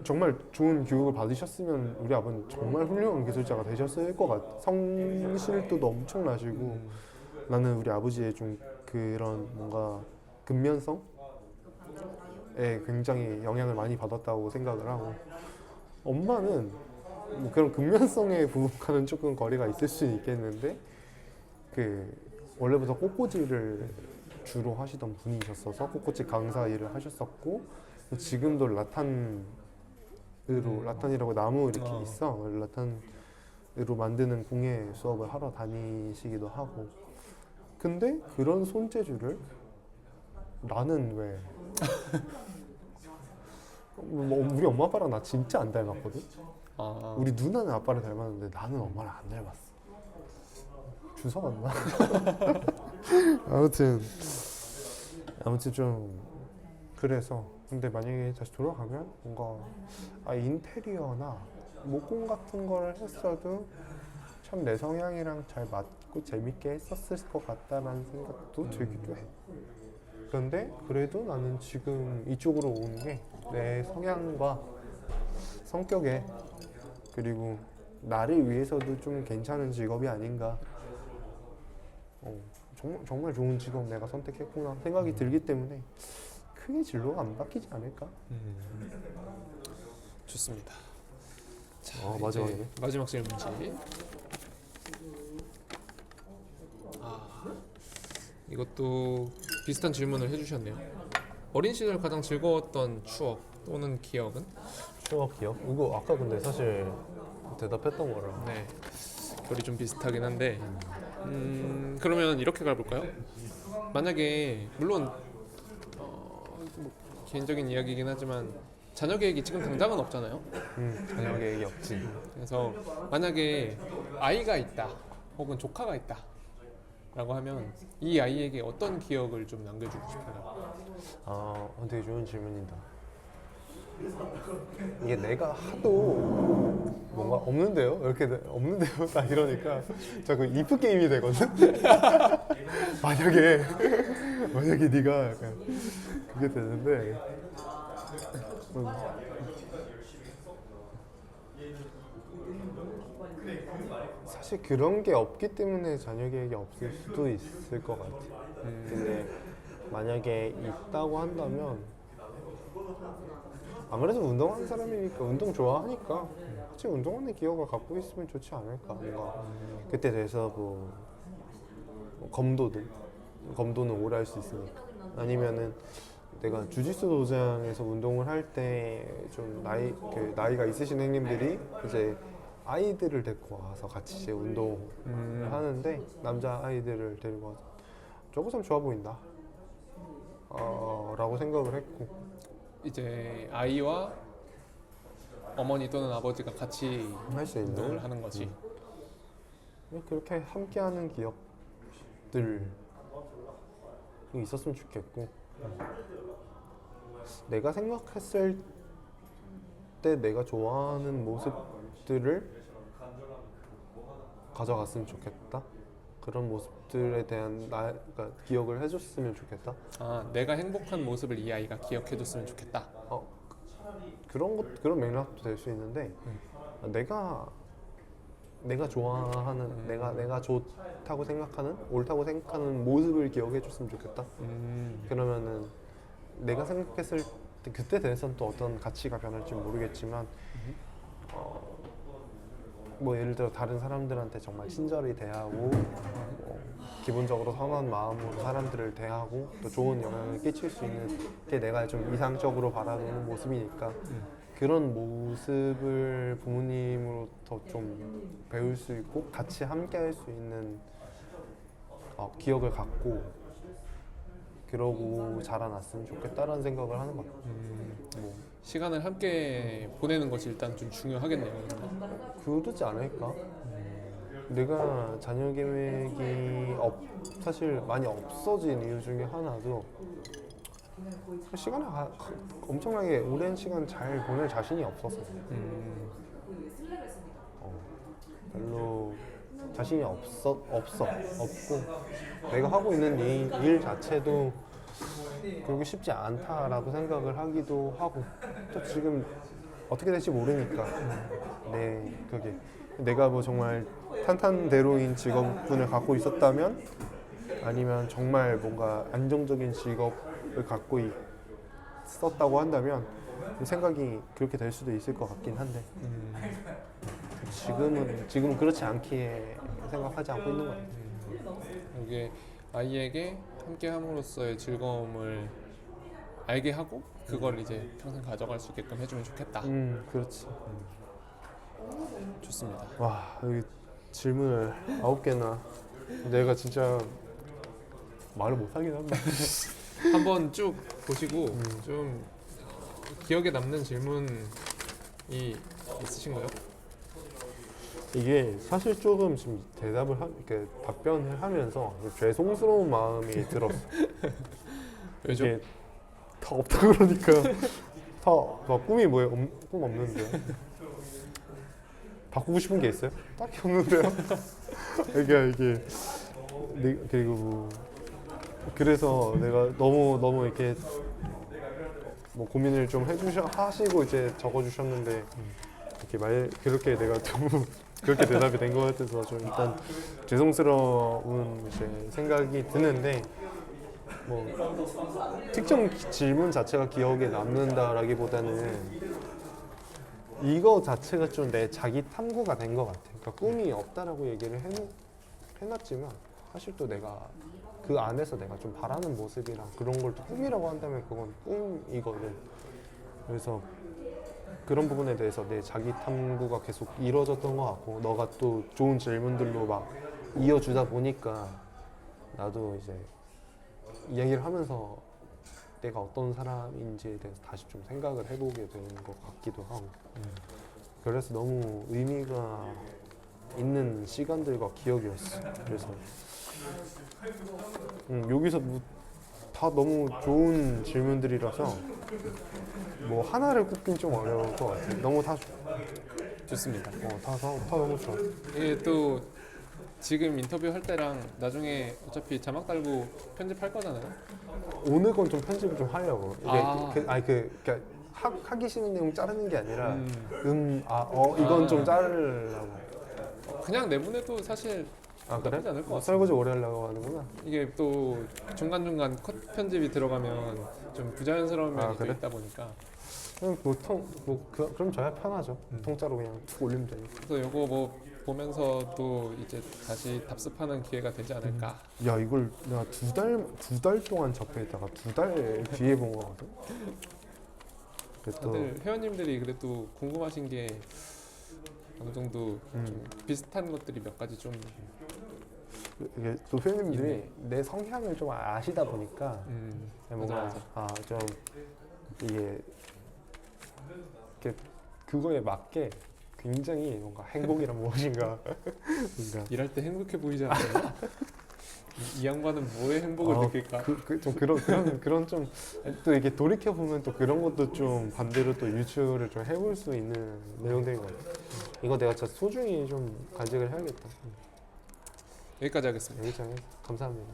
정말 좋은 교육을 받으셨으면 우리 아버는 정말 훌륭한 기술자가 되셨을 것 같아. 성실도도 엄청 나시고. 나는 우리 아버지의 좀 그런 뭔가 근면성에 굉장히 영향을 많이 받았다고 생각을 하고, 엄마는 뭐 그런 근면성의 부분과는 조금 거리가 있을 수 있겠는데 원래부터 꽃꽂이를 주로 하시던 분이셨어서 꽃꽂이 강사 일을 하셨었고, 지금도 라탄이라고 나무 이렇게 있어. 라탄으로 만드는 공예 수업을 하러 다니시기도 하고. 근데 그런 손재주를 나는 왜 우리 엄마 아빠랑 나 진짜 안 닮았거든. 우리 누나는 아빠를 닮았는데 나는 엄마를 안 닮았어. 주워 왔나? 아무튼 좀 그래서. 근데 만약에 다시 돌아가면 뭔가 인테리어나 목공 같은 걸 했어도 참 내 성향이랑 잘 맞고 재밌게 했었을 것 같다라는 생각도 들기도 해. 그런데 그래도 나는 지금 이쪽으로 온 게 내 성향과 성격에, 그리고 나를 위해서도 좀 괜찮은 직업이 아닌가. 정말 좋은 직업 내가 선택했구나 생각이 들기 때문에 크게 진로가 안 바뀌지 않을까? 좋습니다. 자, 마지막이네. 마지막 질문지. 이것도 비슷한 질문을 해주셨네요. 어린 시절 가장 즐거웠던 추억 또는 기억은? 추억 기억? 이거 아까 근데 사실 대답했던 거라. 네, 결이 좀 비슷하긴 한데, 그러면 이렇게 가볼까요? 만약에 물론 뭐 개인적인 이야기이긴 하지만 자녀 계획이 지금 당장은 없잖아요. 자녀 계획이 없지. 그래서 만약에 아이가 있다 혹은 조카가 있다 라고 하면 이 아이에게 어떤 기억을 좀 남겨주고 싶어요? 되게 좋은 질문이다. 이게 내가 하도 뭔가 없는데요? 이렇게 없는데요? 딱 이러니까 자꾸 if 게임이 되거든? 만약에 네가 약간 그게 되는데, 사실 그런 게 없기 때문에 자녀 계획이 없을 수도 있을 것 같아. 근데 만약에 있다고 한다면 아무래도 운동하는 사람이니까, 운동 좋아하니까 같이 운동하는 기억을 갖고 있으면 좋지 않을까. 뭔가 그때 돼서 뭐 검도는 오래 할 수 있으니까. 아니면은 내가 주짓수 도장에서 운동을 할 때 좀 나이가 있으신 형님들이 이제 아이들을 데리고 와서 같이 이제 운동을 하는데, 남자 아이들을 데리고 와서 저거 참 좋아 보인다 라고 생각을 했고. 이제 아이와 어머니 또는 아버지가 같이 할 수 있는 운동을 하는 거지. 그렇게 함께하는 기억들이 있었으면 좋겠고, 내가 생각했을 때 내가 좋아하는 모습들을 가져갔으면 좋겠다. 그런 모습들에 대한 그러니까 기억을 해줬으면 좋겠다. 내가 행복한 모습을 이 아이가 기억해줬으면 좋겠다. 그런 맥락도 될 수 있는데, 내가 좋아하는, 내가 좋다고 생각하는, 옳다고 생각하는 모습을 기억해줬으면 좋겠다. 그러면은 내가 생각했을 때 그때 대해서는 또 어떤 가치가 변할지 모르겠지만 뭐 예를 들어 다른 사람들한테 정말 친절히 대하고 기본적으로 선한 마음으로 사람들을 대하고 또 좋은 영향을 끼칠 수 있는 게 내가 좀 이상적으로 바라보는 모습이니까 그런 모습을 부모님으로부터 좀 배울 수 있고 같이 함께 할 수 있는 기억을 갖고 그러고 자라났으면 좋겠다라는 생각을 하는 것 같아요. 뭐 시간을 함께 보내는 것이 일단 좀 중요하겠네요. 그러지 않을까? 내가 자녀 계획이 사실 많이 없어진 이유 중에 하나도 시간을 엄청나게 오랜 시간 잘 보낼 자신이 없었어. 별로 자신이 없고 내가 하고 있는 일 자체도 그러기 쉽지 않다라고 생각을 하기도 하고 또 지금 어떻게 될지 모르니까 그게 내가 뭐 정말 탄탄대로인 직업군을 갖고 있었다면 아니면 정말 뭔가 안정적인 직업을 갖고 있었다고 한다면 생각이 그렇게 될 수도 있을 것 같긴 한데 지금은 그렇지 않게 생각하지 않고 있는 것 같아요. 이게 아이에게 함께 함으로써의 즐거움을 알게 하고 그걸 이제 평생 가져갈 수 있게끔 해주면 좋겠다. 그렇지. 좋습니다. 와, 여기 질문을 9개나 내가 진짜 말을 못하긴 한다. 한번 쭉 보시고 좀 기억에 남는 질문이 있으신가요? 이게 사실 조금 지금 이렇게 답변을 하면서 죄송스러운 마음이 들었어. 왜죠? 이게 다 없다 그러니까 막 꿈이 뭐예요? 꿈 없는데요? 바꾸고 싶은 게 있어요? 딱히 없는데요? 이게 그리고 그래서 내가 너무 이렇게 뭐 고민을 좀 하시고 이제 적어주셨는데 그렇게 내가 너무 그렇게 대답이 된 것 같아서 좀 일단 죄송스러운 이제 생각이 드는데 뭐 특정 질문 자체가 기억에 남는다라기보다는 이거 자체가 좀 내 자기 탐구가 된 것 같아. 그러니까 꿈이 없다라고 얘기를 해놨지만 사실 또 내가 그 안에서 내가 좀 바라는 모습이랑 그런 걸 또 꿈이라고 한다면 그건 꿈이거든. 그래서 그런 부분에 대해서 내 자기 탐구가 계속 이루어졌던 것 같고 너가 또 좋은 질문들로 막 이어주다 보니까 나도 이제 이야기를 하면서 내가 어떤 사람인지에 대해서 다시 좀 생각을 해보게 되는 것 같기도 하고 그래서 너무 의미가 있는 시간들과 기억이었어. 그래서 여기서 다 너무 좋은 질문들이라서 뭐 하나를 꼽긴 좀 어려울 것 같아. 너무 다 좋습니다. 다 너무 좋아. 이게 또 지금 인터뷰 할 때랑 나중에 어차피 자막 달고 편집할 거잖아요. 오늘 건 좀 편집을 좀 하려고. 이게 그러니까 하기 싫은 내용 자르는 게 아니라 이건 좀 자르려고. 그냥 내보내도 사실 그래? 나쁘지 않을 것 같아. 설거지 오래 하려고 하는구나. 이게 또 중간중간 컷 편집이 들어가면 좀 부자연스러운 면이 또 그래? 있다 보니까 그럼 그럼 저야 편하죠. 통짜로 그냥 툭 올리면 되니까. 그래서 요거 뭐 보면서 또 이제 다시 답습하는 기회가 되지 않을까. 야 이걸 내가 두 달 동안 접해있다가 2달 뒤에 본 거거든. 다들 회원님들이 그래도 궁금하신 게 어느 정도 좀 비슷한 것들이 몇 가지 좀 이게 또 회원님들이 내 성향을 좀 아시다 보니까 뭔가 맞아. 좀 이게 그거에 맞게 굉장히 뭔가 행복이란 무엇인가 그러니까 일할 때 행복해 보이지 않아요? 이 양반은 뭐에 행복을 느낄까? 좀 그런 좀 또 이게 돌이켜 보면 또 그런 것도 좀 반대로 또 유추를 좀 해볼 수 있는 내용들인 것 같아. 이거 내가 진짜 소중히 좀 간직을 해야겠다. 여기까지 하겠습니다. 여기까지 감사합니다.